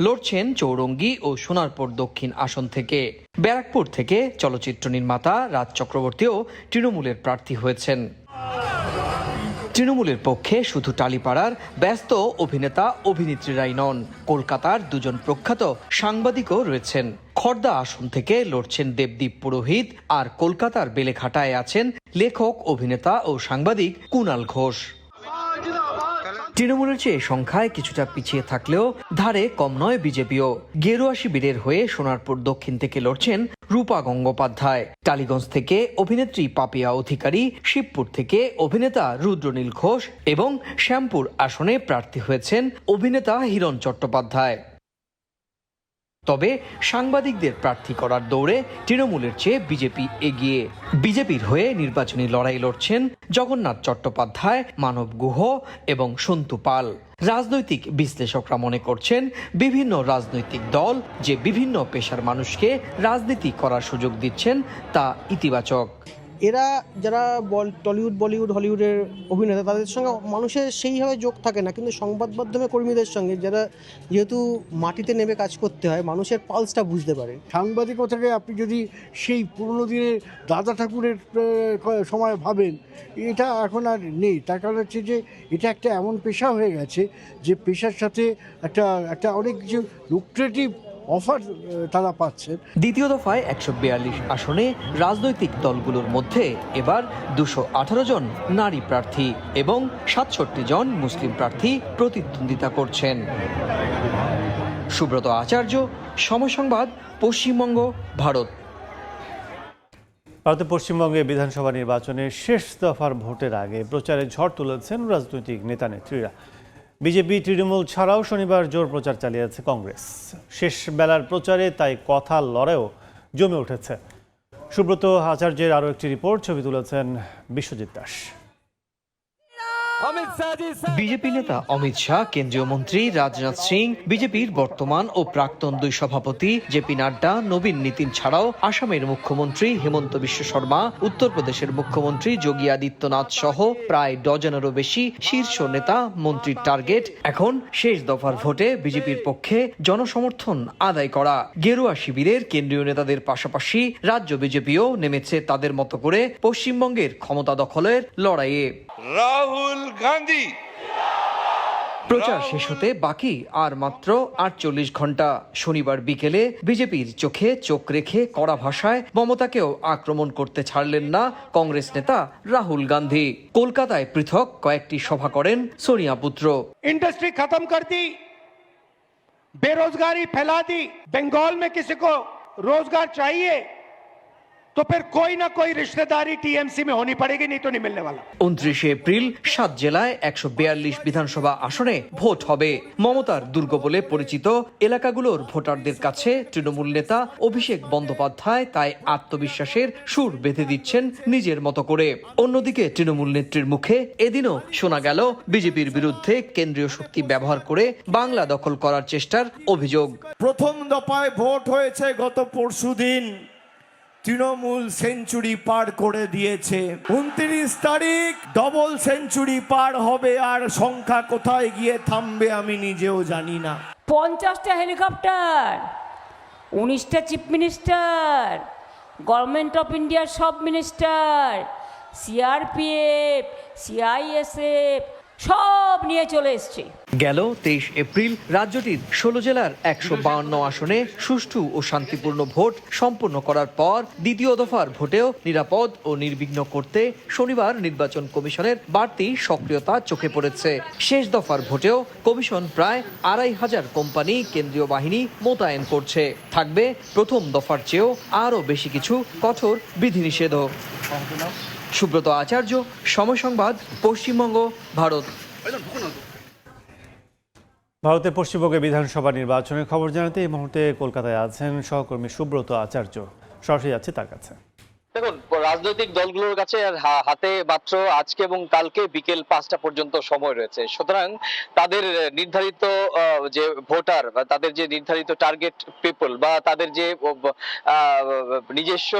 লড়ছেন চৌরঙ্গি ও সোনারপুর দক্ষিণ আসন থেকে। ব্যারাকপুর থেকে চলচ্চিত্র নির্মাতা রাজ চক্রবর্তীও তৃণমূলের প্রার্থী হয়েছেন। তৃণমূলের পক্ষে শুধু টালিপাড়ার ব্যস্ত অভিনেতা অভিনেত্রীরাই নন, কলকাতার দুজন প্রখ্যাত সাংবাদিকও রয়েছেন। খড়দা আসন থেকে লড়ছেন দেবদীপ পুরোহিত, আর কলকাতার বেলেঘাটায় আছেন লেখক, অভিনেতা ও সাংবাদিক কুণাল ঘোষ। তৃণমূলের চেয়ে সংখ্যায় কিছুটা পিছিয়ে থাকলেও ধারে কম নয় বিজেপিও। গেরুয়া শিবিরের হয়ে সোনারপুর দক্ষিণ থেকে লড়ছেন রূপা গঙ্গোপাধ্যায়, টালিগঞ্জ থেকে অভিনেত্রী পাপিয়া অধিকারী, শিবপুর থেকে অভিনেতা রুদ্রনীল ঘোষ এবং শ্যামপুর আসনে প্রার্থী হয়েছেন অভিনেতা হিরণ চট্টোপাধ্যায়। তবে সাংবাদিকদের প্রার্থী করার দৌড়ে তৃণমূলের চেয়ে বিজেপি এগিয়ে। বিজেপির হয়ে নির্বাচনী লড়াই লড়ছেন জগন্নাথ চট্টোপাধ্যায়, মানব গুহ এবং সন্তু পাল। রাজনৈতিক বিশ্লেষকরা মনে করছেন বিভিন্ন রাজনৈতিক দল যে বিভিন্ন পেশার মানুষকে রাজনীতি করার সুযোগ দিচ্ছেন তা ইতিবাচক।
এরা যারা টলিউড, বলিউড, হলিউডের অভিনেতা, তাদের সঙ্গে মানুষের সেইভাবে যোগ থাকে না, কিন্তু সংবাদ মাধ্যমে কর্মীদের সঙ্গে যারা যেহেতু মাটিতে নেমে কাজ করতে হয়, মানুষের পালসটা বুঝতে পারে।
সাংবাদিকতাকে আপনি যদি সেই পুরনো দিনের দাদা ঠাকুরের সময় ভাবেন, এটা এখন আর নেই। তার কারণ হচ্ছে যে এটা একটা এমন পেশা হয়ে গেছে যে পেশার সাথে একটা অনেক কিছু লুক্রেটিভ অফার তারা পাচ্ছেন।
দ্বিতীয় দফায় ১৪২ আসনে রাজনৈতিক দলগুলোর মধ্যে এবার ২১৮ জন নারী প্রার্থী এবং ৬৭ জন মুসলিম প্রার্থী প্রতিদ্বন্দ্বিতা করছেন। সুব্রত আচার্য, সময় সংবাদ, পশ্চিমবঙ্গ, ভারত।
ভারতের পশ্চিমবঙ্গে বিধানসভা নির্বাচনের শেষ দফার ভোটের আগে প্রচারে ঝড় তুলেছেন রাজনৈতিক নেতা নেত্রীরা। বিজেপি, তৃণমূল ছাড়াও শনিবার জোর প্রচার চালিয়েছে কংগ্রেস। শেষ বেলার প্রচারে তাই কথা লড়াইও জমে উঠেছে। সুব্রত আচার্যের আরও একটি রিপোর্ট, ছবি তুলেছেন বিশ্বজিৎ দাস।
বিজেপি নেতা অমিত শাহ, কেন্দ্রীয় মন্ত্রী রাজনাথ সিং, বিজেপির বর্তমান ও প্রাক্তন দুই সভাপতি জেপি নাড্ডা, নবীন নীতিন ছাড়াও আসামের মুখ্যমন্ত্রী হেমন্ত বিশ্ব শর্মা, উত্তরপ্রদেশের মুখ্যমন্ত্রী যোগী আদিত্যনাথ সহ প্রায় ডজনেরও বেশি শীর্ষ নেতা মন্ত্রীর টার্গেট এখন শেষ দফার ভোটে বিজেপির পক্ষে জনসমর্থন আদায় করা। গেরুয়া শিবিরের কেন্দ্রীয় নেতাদের পাশাপাশি রাজ্য বিজেপিও নেমেছে তাদের মতো করে পশ্চিমবঙ্গের ক্ষমতা দখলের লড়াইয়ে।
রাহুল গান্ধী
প্রচার শেষ হতে বাকি আর মাত্র 48 ঘন্টা। শনিবার বিকেলে বিজেপির চোখে চোখ রেখে কড়া ভাষায় মমতাকেও আক্রমণ করতে ছাড়লেন না কংগ্রেস নেতা রাহুল গান্ধী। কলকাতায় পৃথক কয়েকটি সভা করেন সোনিয়া পুত্র।
इंडस्ट्री खत्म कर दी, बेरोजगारी फैला दी, बंगाल में किसी को रोजगार चाहिए तो फिर कोई ना कोई रिश्तेदारी टीएमसी में होनी पड़ेगी, नहीं तो नहीं मिलने वाला।
29 এপ্রিল 7 জেলায় 142 বিধানসভা আসনে ভোট হবে। মমতার দুর্গ বলে পরিচিত এলাকাগুলোর ভোটারদের কাছে তৃণমূল নেতা অভিষেক বন্দ্যোপাধ্যায় তাই আত্মবিশ্বাসের সুর বেঁধে দিচ্ছেন নিজের মতো করে। অন্যদিকে তৃণমূল নেত্রীর মুখে এদিনও শোনা গেল বিজেপির বিরুদ্ধে কেন্দ্রীয় শক্তি ব্যবহার করে বাংলা দখল করার চেষ্টার অভিযোগ।
প্রথম দফায় ভোট হয়েছে গত পরশুদিন, তৃণমূল সেঞ্চুরি পার করে দিয়েছে। 29 তারিখ ডবল সেঞ্চুরি পার হবে, আর সংখ্যা কোথায় গিয়ে থামবে আমি নিজেও জানি না।
50টা হেলিকপ্টার, 19টা চিফ মিনিস্টার, গভর্নমেন্ট অফ ইন্ডিয়ার সব মিনিস্টার, সিআরপিএফ, সিআইএসএফ সব নিয়ে চলে এসছে।
গেল 23 এপ্রিল রাজ্যটির 16 জেলার 152 আসনে সুষ্ঠু ও শান্তিপূর্ণ ভোট সম্পন্ন করার পর দ্বিতীয় দফার ভোটেও নিরাপদ ও নির্বিঘ্ন করতে শনিবার নির্বাচন কমিশনের বাড়তি সক্রিয়তা চোখে পড়েছে। শেষ দফার ভোটেও কমিশন প্রায় 2500 কোম্পানি কেন্দ্রীয় বাহিনী মোতায়েন করছে। থাকবে প্রথম দফার চেয়েও আরও বেশি কিছু কঠোর বিধিনিষেধও। সুব্রত আচার্য, সময় সংবাদ, পশ্চিমবঙ্গ, ভারত।
ভারতের পশ্চিমবঙ্গে বিধানসভা নির্বাচনের খবর জানাতে এই মুহূর্তে কলকাতায় আছেন সহকর্মী সুব্রত আচার্য। সরাসরি যাচ্ছে তার কাছে।
দেখুন, রাজনৈতিক দলগুলোর কাছে আর হাতে মাত্র আজকে এবং কালকে বিকেল 5টা পর্যন্ত সময় রয়েছে। সুতরাং তাদের নির্ধারিত যে ভোটার বা তাদের যে নির্ধারিত টার্গেট পিপল বা তাদের যে নিজস্ব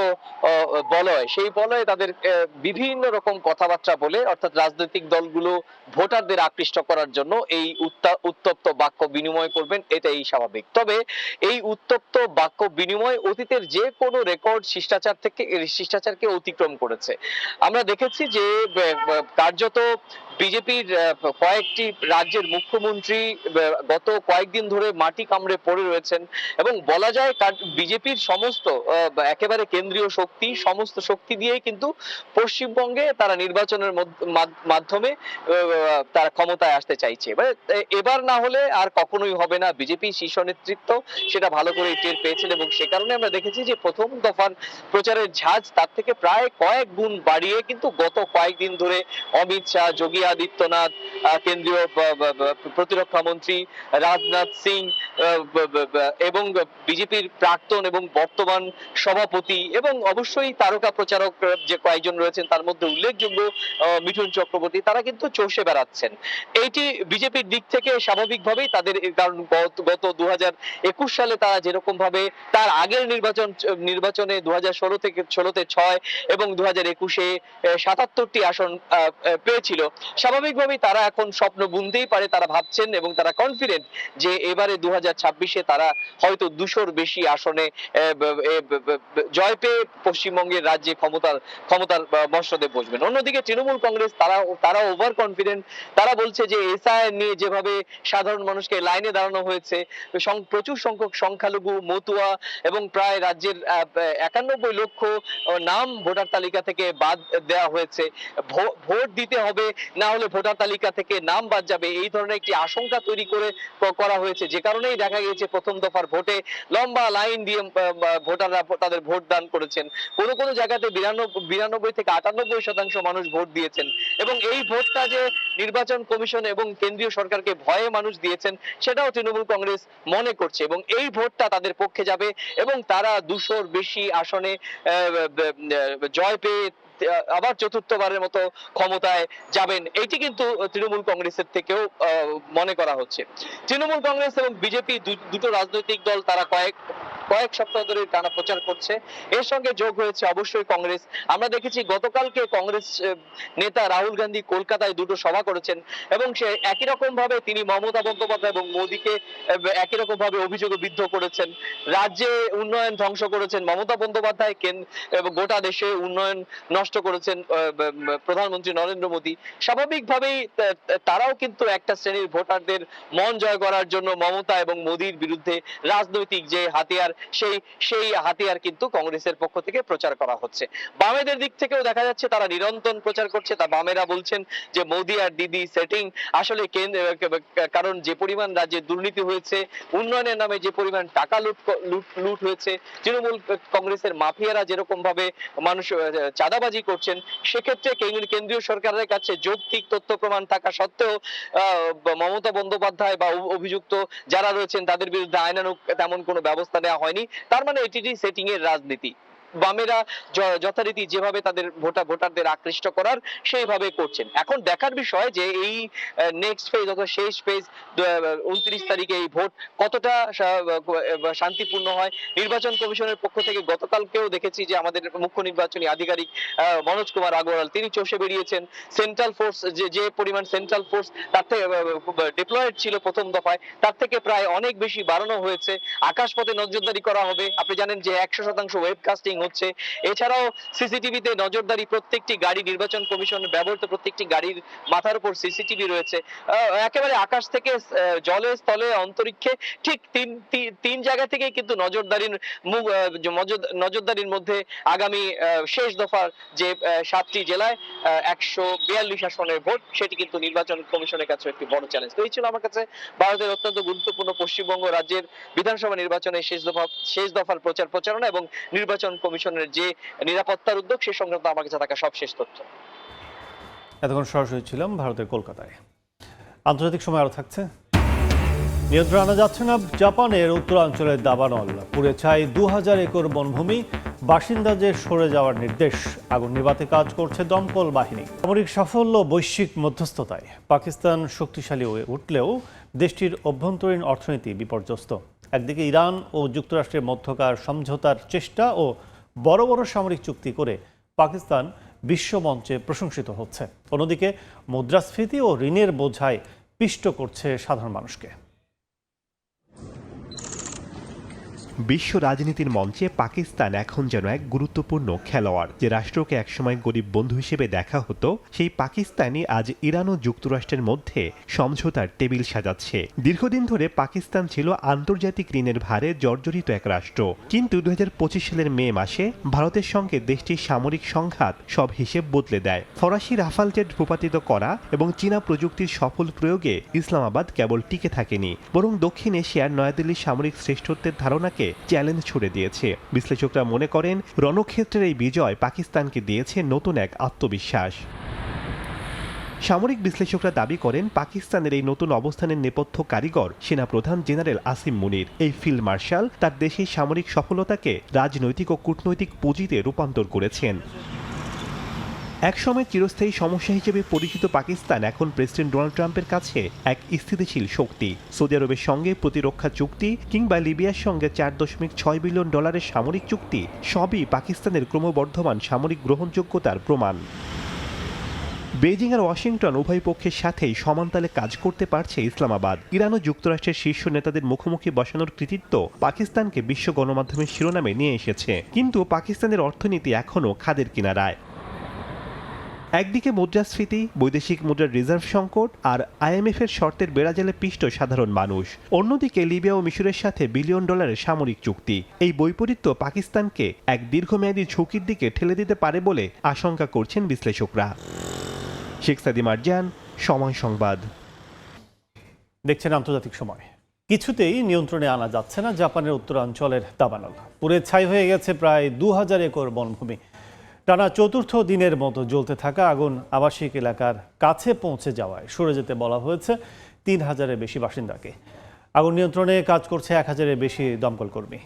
বলয়, সেই বলয়ে তাদের বিভিন্ন রকম কথাবার্তা বলে, অর্থাৎ রাজনৈতিক দলগুলো ভোটারদের আকৃষ্ট করার জন্য এই উত্তপ্ত বাক্য বিনিময় করবেন, এটাই স্বাভাবিক। তবে এই উত্তপ্ত বাক্য বিনিময় অতীতের যে কোনো রেকর্ড শিষ্টাচারকে অতিক্রম করেছে। আমরা দেখেছি যে কার্যত বিজেপির কয়েকটি রাজ্যের মুখ্যমন্ত্রী গত কয়েকদিন ধরে মাটি কামড়ে পড়ে রয়েছেন এবং বলা যায় বিজেপির সমস্ত একেবারে কেন্দ্রীয় শক্তি, সমস্ত শক্তি দিয়েই কিন্তু পশ্চিমবঙ্গে তারা নির্বাচনের মাধ্যমে তারা ক্ষমতায় আসতে চাইছে। এবার না হলে আর কখনোই হবে না। বিজেপি শীর্ষ নেতৃত্ব সেটা ভালো করে টের পেয়েছেন এবং সে কারণে আমরা দেখেছি যে প্রথম দফার প্রচারের ঝাঁজ তার থেকে প্রায় কয়েক গুণ বাড়িয়ে কিন্তু গত কয়েকদিন ধরে অমিত শাহ, যোগী আদিত্যনাথ, কেন্দ্রীয় প্রতিরক্ষা মন্ত্রী রাজনাথ সিং এবং বিজেপির প্রাক্তন এবং বর্তমান সভাপতি এবং অবশ্যই তারকা প্রচারক যে কয়েকজন রয়েছেন তার মধ্যে উল্লেখযোগ্য মিঠুন চক্রবর্তী, তারা কিন্তু চষে বেড়াচ্ছেন। এইটি বিজেপির দিক থেকে স্বাভাবিকভাবেই তাদের, কারণ গত 2021 সালে তারা যেরকম ভাবে তার আগের নির্বাচনে 2016তে 6 এবং 2021-এ 77টি আসন পেয়েছিল, স্বাভাবিকভাবেই তারা এখন স্বপ্ন বুনতেই পারে। তারা ভাবছেন এবং তারা কনফিডেন্ট যে এবারে 2026-এ তারা হয়তো 200-র বেশি আসনে জয় পেয়ে পশ্চিমবঙ্গের রাজ্যে ক্ষমতার মসনদে বসবেন। অন্যদিকে তৃণমূল কংগ্রেস তারা ওভার কনফিডেন্ট। তারা বলছে যে এসআইআর নিয়ে যেভাবে সাধারণ মানুষকে লাইনে দাঁড়ানো হয়েছে, প্রচুর সংখ্যক সংখ্যালঘু, মতুয়া এবং প্রায় রাজ্যের 91 লক্ষ নাম ভোটার তালিকা থেকে বাদ দেওয়া হয়েছে। ভোট দিতে হবে, না হলে ভোটার তালিকা থেকে নাম বাদ যাবে, এই ধরনের একটি আশঙ্কা তৈরি করা হয়েছে। যে কারণেই দেখা গিয়েছে প্রথম দফার ভোটে লম্বা লাইন দিয়ে ভোটাররা তাদের ভোট দান করেছেন। কোনো জায়গাতে 92 থেকে 98% মানুষ ভোট দিয়েছেন এবং এই ভোটটা যে নির্বাচন কমিশন এবং কেন্দ্রীয় সরকারকে ভয়ে মানুষ দিয়েছেন সেটাও তৃণমূল কংগ্রেস মনে করছে এবং এই ভোটটা তাদের পক্ষে যাবে এবং তারা 200-র বেশি আসনে জয় পেয়ে আবার চতুর্থবারের মতো ক্ষমতায় যাবেন, এটি কিন্তু তৃণমূল কংগ্রেসের থেকেও মনে করা হচ্ছে। তৃণমূল কংগ্রেস এবং বিজেপি দুটো রাজনৈতিক দল তারা কয়েক সপ্তাহ ধরে টানা প্রচার করছে। এর সঙ্গে যোগ হয়েছে অবশ্যই কংগ্রেস। আমরা দেখেছি গতকালকে কংগ্রেস নেতা রাহুল গান্ধী কলকাতায় দুটো সভা করেছেন এবং সে একই রকম ভাবে তিনি মমতা বন্দ্যোপাধ্যায় এবং মোদীকে একই রকম ভাবে অভিযোগে বিদ্ধ করেছেন। রাজ্যে উন্নয়ন ধ্বংস করেছেন মমতা বন্দ্যোপাধ্যায়, এবং গোটা দেশে উন্নয়ন নষ্ট করেছেন প্রধানমন্ত্রী নরেন্দ্র মোদী। স্বাভাবিকভাবেই তারাও কিন্তু একটা শ্রেণীর ভোটারদের মন জয় করার জন্য মমতা এবং মোদীর বিরুদ্ধে রাজনৈতিক যে হাতিয়ার সেই হাতিয়ার কিন্তু কংগ্রেসের পক্ষ থেকে প্রচার করা হচ্ছে। বামেদের দিক থেকেও দেখা যাচ্ছে তারা নিরন্তর প্রচার করছে। তা বামেরা বলছেন যে মোদী আর দিদি সেটিং, আসলে কারণ যে পরিমাণ রাজ্যে দুর্নীতি হয়েছে, উন্নয়নের নামে যে পরিমাণ টাকা লুট হয়েছে, তৃণমূল কংগ্রেসের মাফিয়ারা যেরকম ভাবে মানুষ চাঁদাবাজি করছেন, সেক্ষেত্রে কেন্দ্রীয় সরকারের কাছে যৌক্তিক তথ্য প্রমাণ থাকা সত্ত্বেও মমতা বন্দ্যোপাধ্যায় বা অভিযুক্ত যারা রয়েছেন তাদের বিরুদ্ধে আইনানুগ তেমন কোনো ব্যবস্থা নেওয়া হয়নি। তার মানে এটি সেটিং এর রাজনীতি। বামেরা যথারীতি যেভাবে তাদের ভোটারদের আকৃষ্ট করার সেইভাবে করছেন। এখন দেখার বিষয় যে এই নেক্সট ফেজ অথবা শেষ ফেজ 29 তারিখে এই ভোট কতটা শান্তিপূর্ণ হয়। নির্বাচন কমিশনের পক্ষ থেকে গতকালকেও দেখেছি যে আমাদের মুখ্য নির্বাচনী আধিকারিক মনোজ কুমার আগরওয়াল তিনি চষে বেরিয়েছেন। সেন্ট্রাল ফোর্স যে পরিমাণ সেন্ট্রাল ফোর্স তার থেকে ডিপ্লয়েড ছিল প্রথম দফায়, তার থেকে প্রায় অনেক বেশি বাড়ানো হয়েছে। আকাশপথে নজরদারি করা হবে। আপনি জানেন যে 100% ওয়েবকাস্টিং হচ্ছে। এছাড়াও সিসিটিভিতে নজরদারি, প্রত্যেকটি গাড়ি, নির্বাচন কমিশনের ব্যবহৃত প্রত্যেকটি গাড়ির মাথার উপর সিসিটিভি রয়েছে। একেবারে আকাশ থেকে জলে, স্থলে, অন্তরিক্ষে ঠিক তিন জায়গা থেকেই কিন্তু নজরদারির মধ্যে আগামী শেষ দফার যে 7টি জেলায় 142 আসনের ভোট, সেটি কিন্তু নির্বাচন কমিশনের কাছে একটি বড় চ্যালেঞ্জ। তো এই ছিল আমার কাছে ভারতের অত্যন্ত গুরুত্বপূর্ণ পশ্চিমবঙ্গ রাজ্যের বিধানসভা নির্বাচনের শেষ দফার প্রচারণা এবং নির্বাচন কমিশনের যে নিরাপত্তার উদ্যোগ সে সংক্রান্ত আমার কাছে থাকা সবশেষ তথ্য।
এতক্ষণ সরাসরি ছিলাম ভারতের কলকাতায়। আন্তর্জাতিক সময় আরো থাকছে। নিয়ন্ত্রণ আনা যাচ্ছে না জাপানের উত্তরাঞ্চলের দাবানল। পুড়ে ছাই 2000 একর বনভূমি, বাসিন্দাদের সরে যাওয়ার নির্দেশ। আগুন নিভাতে কাজ করছে দমকল বাহিনী। সামরিক সাফল্য বৈশ্বিক মধ্যস্থতায় পাকিস্তান শক্তিশালী হয়ে উঠলেও দেশটির অভ্যন্তরীণ অর্থনীতি বিপর্যস্ত। একদিকে ইরান ও যুক্তরাষ্ট্রের মধ্যকার সমঝোতার চেষ্টা ও বড় বড় সামরিক চুক্তি করে পাকিস্তান বিশ্বমঞ্চে প্রশংসিত হচ্ছে, অন্যদিকে মুদ্রাস্ফীতি ও ঋণের বোঝায় পিষ্ট করছে সাধারণ মানুষকে।
বিশ্ব রাজনীতির মঞ্চে পাকিস্তান এখন যেন এক গুরুত্বপূর্ণ খেলোয়াড়। যে রাষ্ট্রকে একসময় গরিব বন্ধু হিসেবে দেখা হতো, সেই পাকিস্তানই আজ ইরান ও যুক্তরাষ্ট্রের মধ্যে সমঝোতার টেবিল সাজাচ্ছে। দীর্ঘদিন ধরে পাকিস্তান ছিল আন্তর্জাতিক ঋণের ভারে জর্জরিত এক রাষ্ট্র, কিন্তু 2025 সালের মে মাসে ভারতের সঙ্গে দেশটির সামরিক সংঘাত সব হিসেব বদলে দেয়। ফরাসি রাফাল জেট ভূপাতিত করা এবং চীনা প্রযুক্তির সফল প্রয়োগে ইসলামাবাদ কেবল টিকে থাকেনি, বরং দক্ষিণ এশিয়ার নয়াদিল্লির সামরিক শ্রেষ্ঠত্বের ধারণাকে চ্যালেঞ্জ ছুড়ে দিয়েছে। বিশ্লেষকরা মনে করেন রণক্ষেত্রের এই বিজয় পাকিস্তানকে দিয়েছে নতুন এক আত্মবিশ্বাস। সামরিক বিশ্লেষকরা দাবি করেন পাকিস্তানের এই নতুন অবস্থানের নেপথ্য কারিগর সেনাপ্রধান জেনারেল আসিম মুনির। এই ফিল্ড মার্শাল তার দেশের সামরিক সফলতাকে রাজনৈতিক ও কূটনৈতিক পুঁজিতে রূপান্তর করেছেন। একসময় চিরস্থায়ী সমস্যা হিসেবে পরিচিত পাকিস্তান এখন প্রেসিডেন্ট ডোনাল্ড ট্রাম্পের কাছে এক স্থিতিশীল শক্তি। সৌদি আরবের সঙ্গে প্রতিরক্ষা চুক্তি কিংবা লিবিয়ার সঙ্গে $4.6 বিলিয়ন সামরিক চুক্তি সবই পাকিস্তানের ক্রমবর্ধমান সামরিক গ্রহণযোগ্যতার প্রমাণ। বেজিং আর ওয়াশিংটন উভয় পক্ষের সাথেই সমানতালে কাজ করতে পারছে ইসলামাবাদ। ইরান ও যুক্তরাষ্ট্রের শীর্ষ নেতাদের মুখোমুখি বসানোর কৃতিত্ব পাকিস্তানকে বিশ্ব গণমাধ্যমের শিরোনামে নিয়ে এসেছে, কিন্তু পাকিস্তানের অর্থনীতি এখনও খাদের কিনারায়। একদিকে মুদ্রাস্ফীতি, বৈদেশিক মুদ্রার রিজার্ভ সংকট আর IMF এর শর্তের বেড়াজালে পিষ্ট সাধারণ মানুষ, অন্যদিকে লিবিয়া ও মিশরের সাথে $1 বিলিয়ন সামরিক চুক্তি। এই বৈপরীত্য পাকিস্তানকে এক দীর্ঘমেয়াদী ঝুঁকির দিকে ঠেলে দিতে পারে বলে আশঙ্কা করছেন বিশ্লেষকরা। শেখ সাদি মারজান, সময় সংবাদ।
দেখছেন আন্তর্জাতিক সময়। কিছুতেই নিয়ন্ত্রণে আনা যাচ্ছে না জাপানের উত্তরাঞ্চলের দাবানল। পুড়ে ছাই হয়ে গেছে প্রায় 2000 একর বনভূমি। টানা চতুর্থ দিনের মতো জ্বলতে থাকা আগুন আবাসিক এলাকার কাছে পৌঁছে যাওয়ায় সরে যেতে বলা হয়েছে 3000-এর বেশি বাসিন্দাকে। আগুন নিয়ন্ত্রণে কাজ করছে 1000-এর বেশি দমকল কর্মী।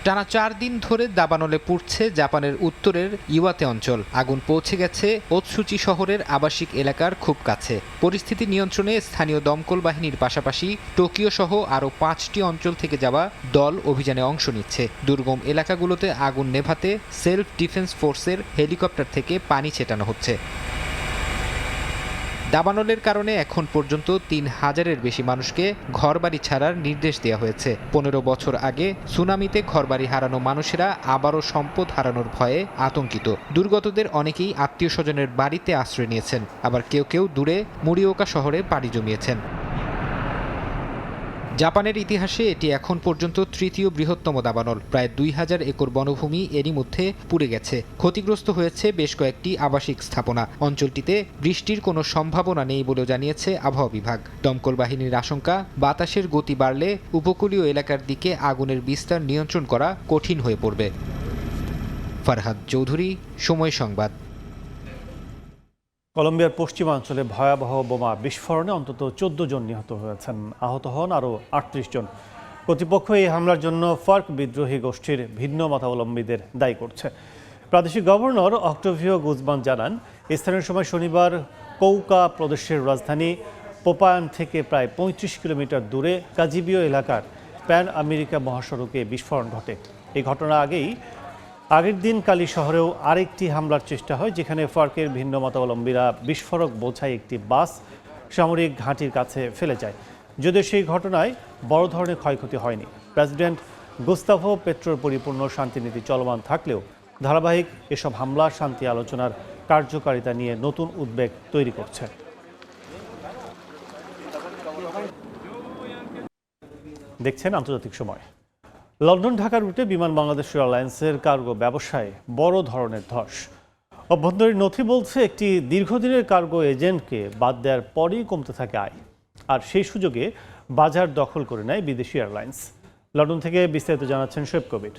টানা 4 দিন ধরে দাবানলে পুড়ছে জাপানের উত্তরের ইওয়াতে অঞ্চল। আগুন পৌঁছে গেছে ওতসুচি শহরের আবাসিক এলাকার খুব কাছে। পরিস্থিতি নিয়ন্ত্রণে স্থানীয় দমকল বাহিনীর পাশাপাশি টোকিও সহ আরও 5টি অঞ্চল থেকে যাওয়া দল অভিযানে অংশ নিচ্ছে। দুর্গম এলাকাগুলোতে আগুন নেভাতে সেলফ ডিফেন্স ফোর্সের হেলিকপ্টার থেকে পানি ছেটানো হচ্ছে। দাবানলের কারণে এখন পর্যন্ত 3000-এর বেশি মানুষকে ঘরবাড়ি ছাড়ার নির্দেশ দেওয়া হয়েছে। 15 বছর আগে সুনামিতে ঘরবাড়ি হারানো মানুষেরা আবারও সম্পদ হারানোর ভয়ে আতঙ্কিত। দুর্গতদের অনেকেই আত্মীয় স্বজনের বাড়িতে আশ্রয় নিয়েছেন, আবার কেউ কেউ দূরে মুরিওকা শহরে পাড়ি জমিয়েছেন। জাপানের ইতিহাসে এটি এখন পর্যন্ত তৃতীয় বৃহত্তম দাবানল। প্রায় 2000 একর বনভূমি এরই মধ্যে পুড়ে গেছে। ক্ষতিগ্রস্ত হয়েছে বেশ কয়েকটি আবাসিক স্থাপনা। অঞ্চলটিতে বৃষ্টির কোনো সম্ভাবনা নেই বলেও জানিয়েছে আবহাওয়া বিভাগ। দমকল বাহিনীর আশঙ্কা, বাতাসের গতি বাড়লে উপকূলীয় এলাকার দিকে আগুনের বিস্তার নিয়ন্ত্রণ করা কঠিন হয়ে পড়বে। ফারহাদ চৌধুরী, সময় সংবাদ।
কলম্বিয়ার পশ্চিমাঞ্চলে ভয়াবহ বোমা বিস্ফোরণে অন্তত 14 জন নিহত হয়েছেন, আহত হন আরও 38 জন। কর্তৃপক্ষ এই হামলার জন্য ফার্ক বিদ্রোহী গোষ্ঠীর ভিন্ন মতাবলম্বীদের দায়ী করছে। প্রাদেশিক গভর্নর অক্টোভিও গুজমান জানান, স্থানীয় সময় শনিবার কৌকা প্রদেশের রাজধানী পোপায়ান থেকে প্রায় 35 কিলোমিটার দূরে কাজিবিও এলাকার প্যান আমেরিকা মহাসড়কে বিস্ফোরণ ঘটে। এই ঘটনা আগের দিন কালি শহরেও আরেকটি হামলার চেষ্টা হয়, যেখানে ফার্কের ভিন্ন মতাবলম্বীরা বিস্ফোরক বোঝাই একটি বাস সামরিক ঘাঁটির কাছে ফেলে যায়। যদিও সেই ঘটনায় বড় ধরনের ক্ষয়ক্ষতি হয়নি। প্রেসিডেন্ট গুস্তাভো পেট্রোর পরিপূর্ণ শান্তিনীতি চলমান থাকলেও ধারাবাহিক এসব হামলা শান্তি আলোচনার কার্যকারিতা নিয়ে নতুন উদ্বেগ তৈরি করছে। দেখছেন আন্তর্জাতিক সময়। লন্ডন ঢাকা রুটে বিমান বাংলাদেশ এয়ারলাইন্সের কার্গো ব্যবসায় বড় ধরনের ধস। অভ্যন্তরীণ নথি বলছে, একটি দীর্ঘদিনের কার্গো এজেন্টকে বাদ দেওয়ার পরই কমতে থাকে আয়, আর সেই সুযোগে বাজার দখল করে নেয় বিদেশি এয়ারলাইন্স। লন্ডন থেকে বিস্তারিত জানাচ্ছেন শোয়েব কবির।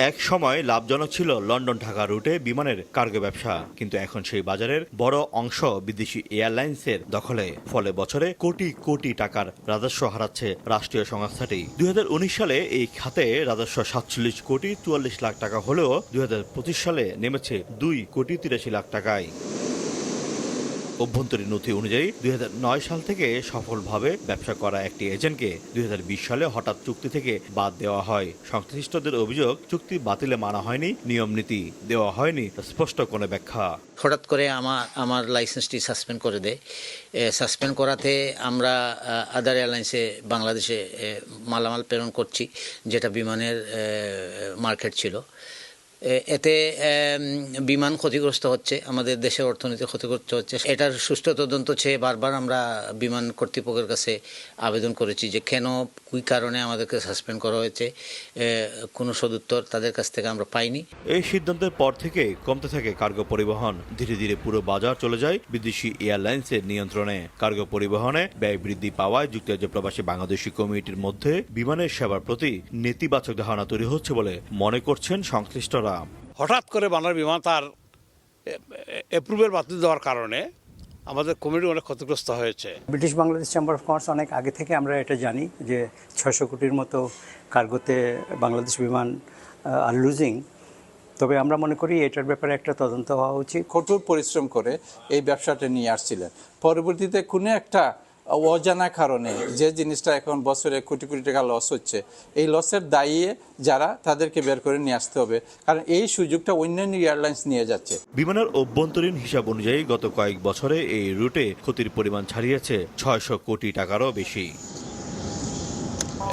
এক সময় লাভজনক ছিল লন্ডন ঢাকা রুটে বিমানের কার্গো ব্যবসা, কিন্তু এখন সেই বাজারের বড় অংশ বিদেশি এয়ারলাইন্সের দখলে। ফলে বছরে কোটি কোটি টাকার রাজস্ব হারাচ্ছে রাষ্ট্রীয় সংস্থাটি। 2019 সালে এই খাতে রাজস্ব 47 কোটি 44 লাখ টাকা হলেও 2025 সালে নেমেছে 2 কোটি 83 লাখ টাকায়। অভ্যন্তরীণ নথি অনুযায়ী 2009 সাল থেকে সফলভাবে ব্যবসা করা একটি এজেন্টকে 2020 সালে হঠাৎ চুক্তি থেকে বাদ দেওয়া হয়। সংশ্লিষ্টদের অভিযোগ, চুক্তি বাতিলে মানা হয়নি নিয়ম নীতি, দেওয়া হয়নি স্পষ্ট কোনো ব্যাখ্যা।
হঠাৎ করে আমার লাইসেন্সটি সাসপেন্ড করে দেয়। সাসপেন্ড করাতে আমরা আদার এয়ারলাইন্সে বাংলাদেশে মালামাল প্রেরণ করছি, যেটা বিমানের মার্কেট ছিল। এতে বিমান ক্ষতিগ্রস্ত হচ্ছে, আমাদের দেশের অর্থনীতি ক্ষতিগ্রস্ত হচ্ছে। এটার সুষ্ঠু তদন্ত চেয়ে বারবার আমরা বিমান কর্তৃপক্ষের কাছে আবেদন করেছি যে কেন, কী কারণে আমাদেরকে সাসপেন্ড করা হয়েছে। কোনো সদুত্তর তাদের কাছ থেকে আমরা পাইনি।
এই সিদ্ধান্তের পর থেকে কমতে থাকে কার্গো পরিবহন। ধীরে ধীরে পুরো বাজার চলে যায় বিদেশি এয়ারলাইন্সের নিয়ন্ত্রণে। কার্গো পরিবহনে ব্যয় বৃদ্ধি পাওয়ায় যুক্তরাজ্য প্রবাসী বাংলাদেশি কমিউনিটির মধ্যে বিমানের সেবার প্রতি নেতিবাচক ধারণা তৈরি হচ্ছে বলে মনে করছেন সংশ্লিষ্টরা।
হঠাৎ করে বাংলার বিমান তার অ্যাপ্রুভেল বাতিল দেওয়ার কারণে আমাদের কমিউনিটি অনেক ক্ষতিগ্রস্ত হয়েছে।
British Bangladesh chamber of commerce অনেক আগে থেকে আমরা এটা জানি যে 600 কোটির মতো কার্গোতে বাংলাদেশ বিমান আর লুজিং। তবে আমরা মনে করি এটার ব্যাপারে একটা তদন্ত হওয়া উচিত।
কঠোর পরিশ্রম করে এই ব্যবসাটা নিয়ে আসছিলেন, পরবর্তীতে কোনো একটা অজানা কারণে যে জিনিসটা এখন বছরে কোটি কোটি টাকা লস হচ্ছে, এই লসের দায়ী যারা, তাদেরকে বের করে নিয়ে আসতে হবে, কারণ এই সুযোগটা অন্যান্য এয়ারলাইন্স নিয়ে যাচ্ছে।
বিমানের অভ্যন্তরীণ হিসাব অনুযায়ী গত কয়েক বছরে এই রুটে ক্ষতির পরিমাণ ছাড়িয়েছে 600 কোটি টাকারও বেশি।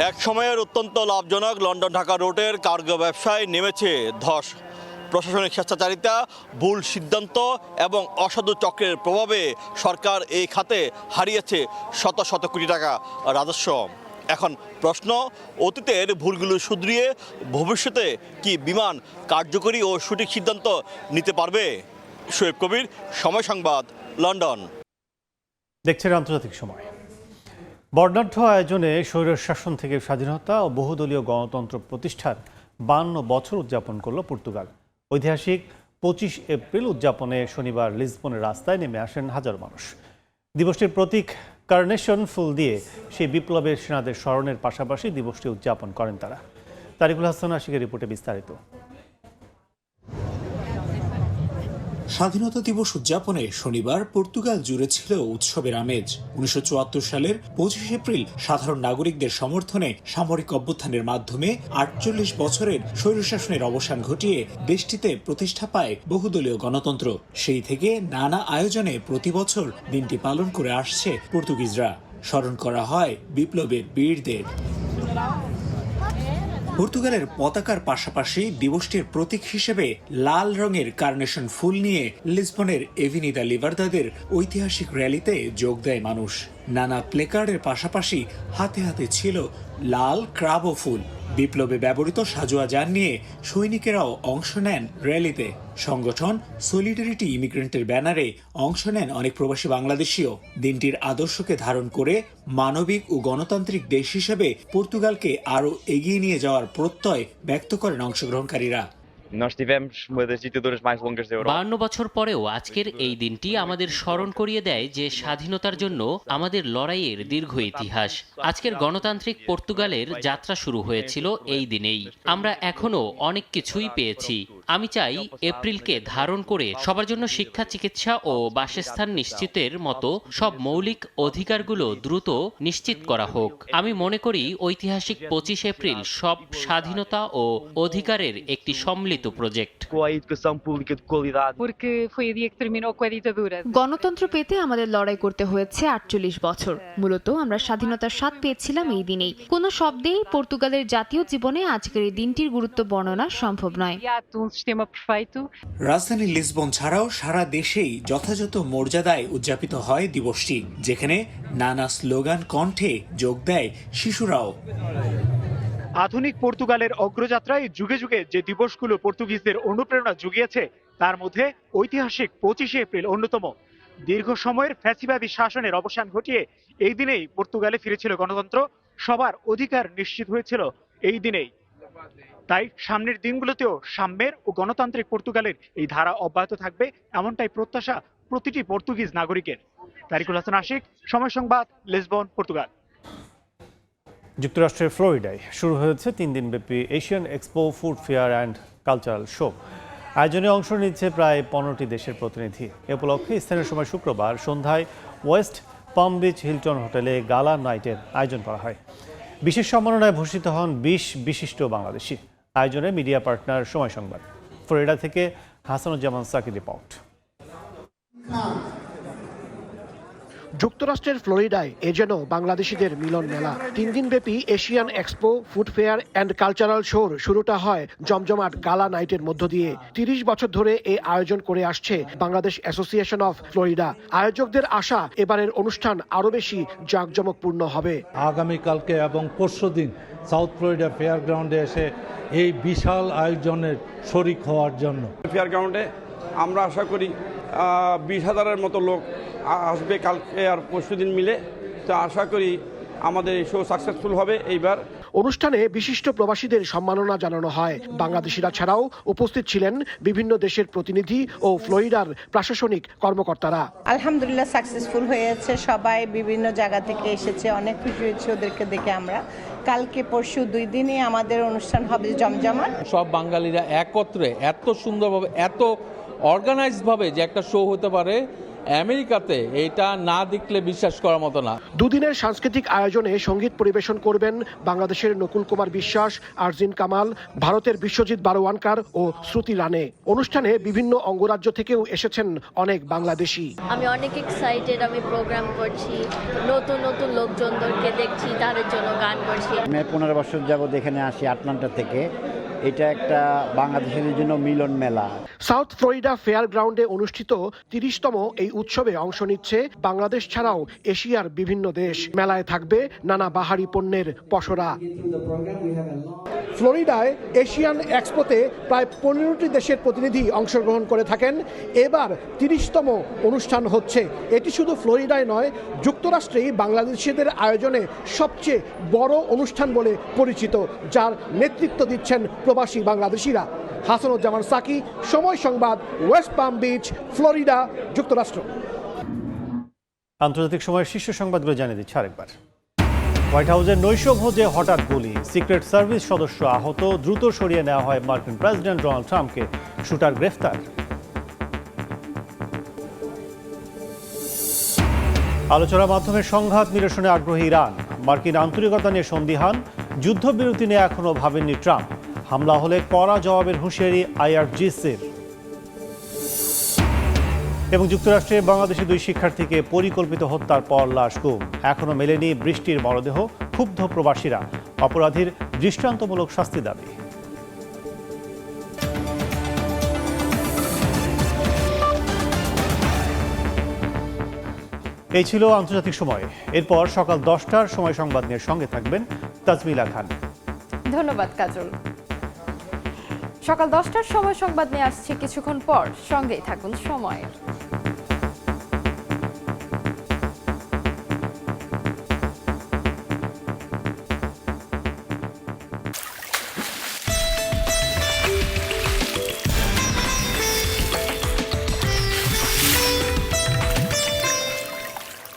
এক সময়ের অত্যন্ত লাভজনক লন্ডন ঢাকা রুটের কার্গো ব্যবসায় নেমেছে ধস। প্রশাসনিক স্বেচ্ছাচারিতা, ভুল সিদ্ধান্ত এবং অসাধু চক্রের প্রভাবে সরকার এই খাতে হারিয়েছে শত শত কোটি টাকা রাজস্ব। এখন প্রশ্ন, অতীতের ভুলগুলো শুধরিয়ে ভবিষ্যতে কি বিমান কার্যকরী ও সঠিক সিদ্ধান্ত নিতে পারবে? শোয়েব কবির, সময় সংবাদ, লন্ডন।
দেখছেন আন্তর্জাতিক সময়। বর্ণাঢ্য আয়োজনে স্বৈর শাসন থেকে স্বাধীনতা ও বহুদলীয় গণতন্ত্র প্রতিষ্ঠার 52 বছর উদযাপন করল পর্তুগাল। ঐতিহাসিক 25 এপ্রিল উদযাপনে শনিবার লিসবনের রাস্তায় নেমে আসেন হাজারো মানুষ। দিবসটির প্রতীক কার্নেশন ফুল দিয়ে সেই বিপ্লবের সেনাদের স্মরণের পাশাপাশি দিবসটি উদযাপন করেন তারা। তারিকুল হাসান আশিকের রিপোর্টে বিস্তারিত।
স্বাধীনতা দিবস উদযাপনে শনিবার পর্তুগাল জুড়ে ছিল উৎসবের আমেজ। 1974 সালের 25 এপ্রিল সাধারণ নাগরিকদের সমর্থনে সামরিক অভ্যুত্থানের মাধ্যমে 48 বছরের স্বৈরশাসনের অবসান ঘটিয়ে দেশটিতে প্রতিষ্ঠা পায় বহুদলীয় গণতন্ত্র। সেই থেকে নানা আয়োজনে প্রতি বছর দিনটি পালন করে আসছে পর্তুগিজরা। স্মরণ করা হয় বিপ্লবের বীরদের। পর্তুগালের পতাকার পাশাপাশি দিবসটির প্রতীক হিসেবে লাল রঙের কার্নেশন ফুল নিয়ে লিসবনের এভিনিদা লিবার্দাদের ঐতিহাসিক র্যালিতে যোগ দেয় মানুষ। নানা প্লেকার্ডের পাশাপাশি হাতে হাতে ছিল লাল ক্রাবো ফুল। বিপ্লবে ব্যবহৃত সাজোয়া যান নিয়ে সৈনিকেরাও অংশ নেন র্যালিতে। সংগঠন সলিডারিটি ইমিগ্রেন্টের ব্যানারে অংশ নেন অনেক প্রবাসী বাংলাদেশিও। দিনটির আদর্শকে ধারণ করে মানবিক ও গণতান্ত্রিক দেশ হিসেবে পর্তুগালকে আরও এগিয়ে নিয়ে যাওয়ার প্রত্যয় ব্যক্ত করেন অংশগ্রহণকারীরা।
52 বছর পরেও আজকের এই দিনটি আমাদের স্মরণ করিয়ে দেয় যে স্বাধীনতার জন্য আমাদের লড়াইয়ের দীর্ঘ ইতিহাস। আজকের গণতান্ত্রিক পর্তুগালের যাত্রা শুরু হয়েছিল এই দিনেই। আমরা এখনো অনেক কিছুই পেয়েছি। আমি চাই এপ্রিলকে ধারণ করে সবার জন্য শিক্ষা, চিকিৎসা ও বাসস্থান নিশ্চিতের মতো সব মৌলিক অধিকারগুলো দ্রুত নিশ্চিত করা হোক। আমি মনে করি ঐতিহাসিক 25 এপ্রিল সব স্বাধীনতা ও অধিকারের একটি সম্মিলিত প্রজেক্ট।
গণতন্ত্র পেতে আমাদের লড়াই করতে হয়েছে 48 বছর। মূলত আমরা স্বাধীনতার স্বাদ পেয়েছিলাম এই দিনেই। কোনো শব্দেই পর্তুগালের জাতীয় জীবনে আজকের এই দিনটির গুরুত্ব বর্ণনা সম্ভব নয়।
রাজধানী লিসবন ছাড়াও সারা দেশেই যথাযথ মর্যাদায় উদযাপিত হয় দিবসটি, যেখানে নানা স্লোগান কণ্ঠে যোগ দেয় শিশুরাও।
আধুনিক পর্তুগালের অগ্রযাত্রায় যুগে যুগে যে দিবসগুলো পর্তুগিজদের অনুপ্রেরণা জুগিয়েছে তার মধ্যে ঐতিহাসিক 25 এপ্রিল অন্যতম। দীর্ঘ সময়ের ফ্যাসিবাদী শাসনের অবসান ঘটিয়ে এই দিনেই পর্তুগালে ফিরেছিল গণতন্ত্র। সবার অধিকার নিশ্চিত হয়েছিল এই দিনেই। তাই সামনের দিনগুলোতেও সাম্যের ও গণতান্ত্রিক পর্তুগালের এই ধারা অব্যাহত থাকবে, এমনটাই প্রত্যাশা প্রতিটি পর্তুগিজ নাগরিকের। তারিকুল হাসান আশিক, সময় সংবাদ, লিসবন, পর্তুগাল।
যুক্তরাষ্ট্রের ফ্লোরিডায় শুরু হয়েছে 3 দিনব্যাপী Asian expo food fair and cultural show. আয়োজনে অংশ নিচ্ছে প্রায় 15টি দেশের প্রতিনিধি। এ উপলক্ষে স্থানীয় সময় শুক্রবার সন্ধ্যায় ওয়েস্ট পাম বিচ হিলটন হোটেলে গালা নাইটের আয়োজন করা হয়। বিশেষ সম্মাননায় ভূষিত হন 20 বিশিষ্ট বাংলাদেশি। আয়োজনে মিডিয়া পার্টনার সময় সংবাদ। ফ্লোরিডা থেকে হাসানুজ্জামান সাকির রিপোর্ট।
যুক্তরাষ্ট্রের ফ্লোরিডায় এ যেন বাংলাদেশিদের মিলন মেলা। 3 দিনব্যাপী Asian expo food fair and cultural শোর শুরুটা হয় জমজমাট গালা নাইটের মধ্য দিয়ে। 30 বছর ধরে এই আয়োজন করে আসছে বাংলাদেশ অ্যাসোসিয়েশন অফ ফ্লোরিডা। আয়োজকদের আশা এবারের অনুষ্ঠান আরো বেশি জাঁকজমকপূর্ণ হবে।
আগামীকালকে এবং পরশুদিন সাউথ ফ্লোরিডা ফেয়ার গ্রাউন্ডে এসে এই বিশাল আয়োজনের শরিক হওয়ার জন্য।
ফেয়ার গ্রাউন্ডে আমরা আশা করি 20,000-এর মতো লোক আসবে কালকে আর পরশুদিন মিলে। তো আশা করি আমাদের এই শো সাকসেসফুল হবে এইবার।
অনুষ্ঠানে বিশিষ্ট প্রবাসীদের সম্মাননা জানানো হয়। বাংলাদেশিরা ছাড়াও উপস্থিত ছিলেন বিভিন্ন দেশের প্রতিনিধি ও ফ্লোরিডার প্রশাসনিক কর্মকর্তারা।
আলহামদুলিল্লাহ সাকসেসফুল হয়েছে, সবাই বিভিন্ন জায়গা থেকে এসেছে, অনেক খুশি হয়েছে ওদেরকে দেখে। আমরা কালকে পরশু 2 দিনই আমাদের অনুষ্ঠান হবে জমজমাট।
সব বাঙালিরা একত্রে এত সুন্দরভাবে, এত অর্গানাইজড ভাবে যে একটা শো হতে পারে আমেরিকাতে, এটা না দেখলে বিশ্বাস করার মতো না।
2 দিনের সাংস্কৃতিক আয়োজনে সঙ্গীত পরিবেশন করবেন বাংলাদেশের নকুল কুমার বিশ্বাস, আরজিন কামাল, ভারতের বিশ্বজিৎ বারোয়ানকার ও শ্রুতি রানে। অনুষ্ঠানে বিভিন্ন অঙ্গরাজ্য থেকেও এসেছেন অনেক বাংলাদেশি।
আমি অনেক এক্সাইটেড, আমি প্রোগ্রাম করছি, নতুন নতুন লোকজনদেরকে দেখছি, তাদের জন্য গান করছি।
আমি 15 বছর যাবত এখানে আসি আটলান্টা থেকে। এটা একটা বাংলাদেশের জন্য মিলন মেলা।
সাউথ ফ্লোরিডা ফেয়ার গ্রাউন্ডে অনুষ্ঠিত 30তম এই উৎসবে অংশ নিচ্ছে বাংলাদেশ ছাড়াও এশিয়ার বিভিন্ন দেশ। মেলায় থাকবে নানা বাহারি পণ্যের পসরা। ফ্লোরিডায় এশিয়ান এক্সপোতে প্রায় 15টি দেশের প্রতিনিধি অংশগ্রহণ করে থাকেন। এবার 30তম অনুষ্ঠান হচ্ছে। এটি শুধু ফ্লোরিডায় নয়, যুক্তরাষ্ট্রেই বাংলাদেশিদের আয়োজনে সবচেয়ে বড় অনুষ্ঠান বলে পরিচিত, যার নেতৃত্ব দিচ্ছেন প্রবাসী বাংলাদেশিরা। হাসানুজ্জামান সাকি, সময় সংবাদ, ওয়েস্ট পাম বিচ, ফ্লোরিডা, যুক্তরাষ্ট্র।
আন্তর্জাতিক সময়ের শীর্ষ সংবাদগুলো জানিয়ে দিচ্ছে আরেকবার। হোয়াইট হাউসের নৈশভোজে হঠাৎ গুলি, সিক্রেট সার্ভিস সদস্য আহত, দ্রুত সরিয়ে নেওয়া হয় মার্কিন প্রেসিডেন্ট ডোনাল্ড ট্রাম্পকে, শুটার গ্রেফতার। আলোচনার মাধ্যমে সংঘাত নিরসনে আগ্রহী ইরান, মার্কিন আন্তরিকতা নিয়ে সন্দিহান, যুদ্ধবিরতি নিয়ে এখনও ভাবেননি ট্রাম্প, হামলা হলে কড়া জবাবের হুঁশিয়ারি আইআরজিসির। এবং যুক্তরাষ্ট্রে বাংলাদেশি 2 শিক্ষার্থীকে পরিকল্পিত হত্যার পর লাশ গুম, এখনও মেলেনি বৃষ্টির মরদেহ, ক্ষুব্ধ প্রবাসীরা, অপরাধীর দৃষ্টান্তমূলক শাস্তি দাবি। এই ছিল আন্তর্জাতিক সময়। এরপর সকাল 10টার সময় সংবাদ নিয়ে সঙ্গে থাকবেন তাজমিলা খান।
ধন্যবাদ কাজল। সকাল 10টার সময় সংবাদ নিয়ে আসছে কিছুক্ষণ পর, সঙ্গেই থাকুন সময়ের।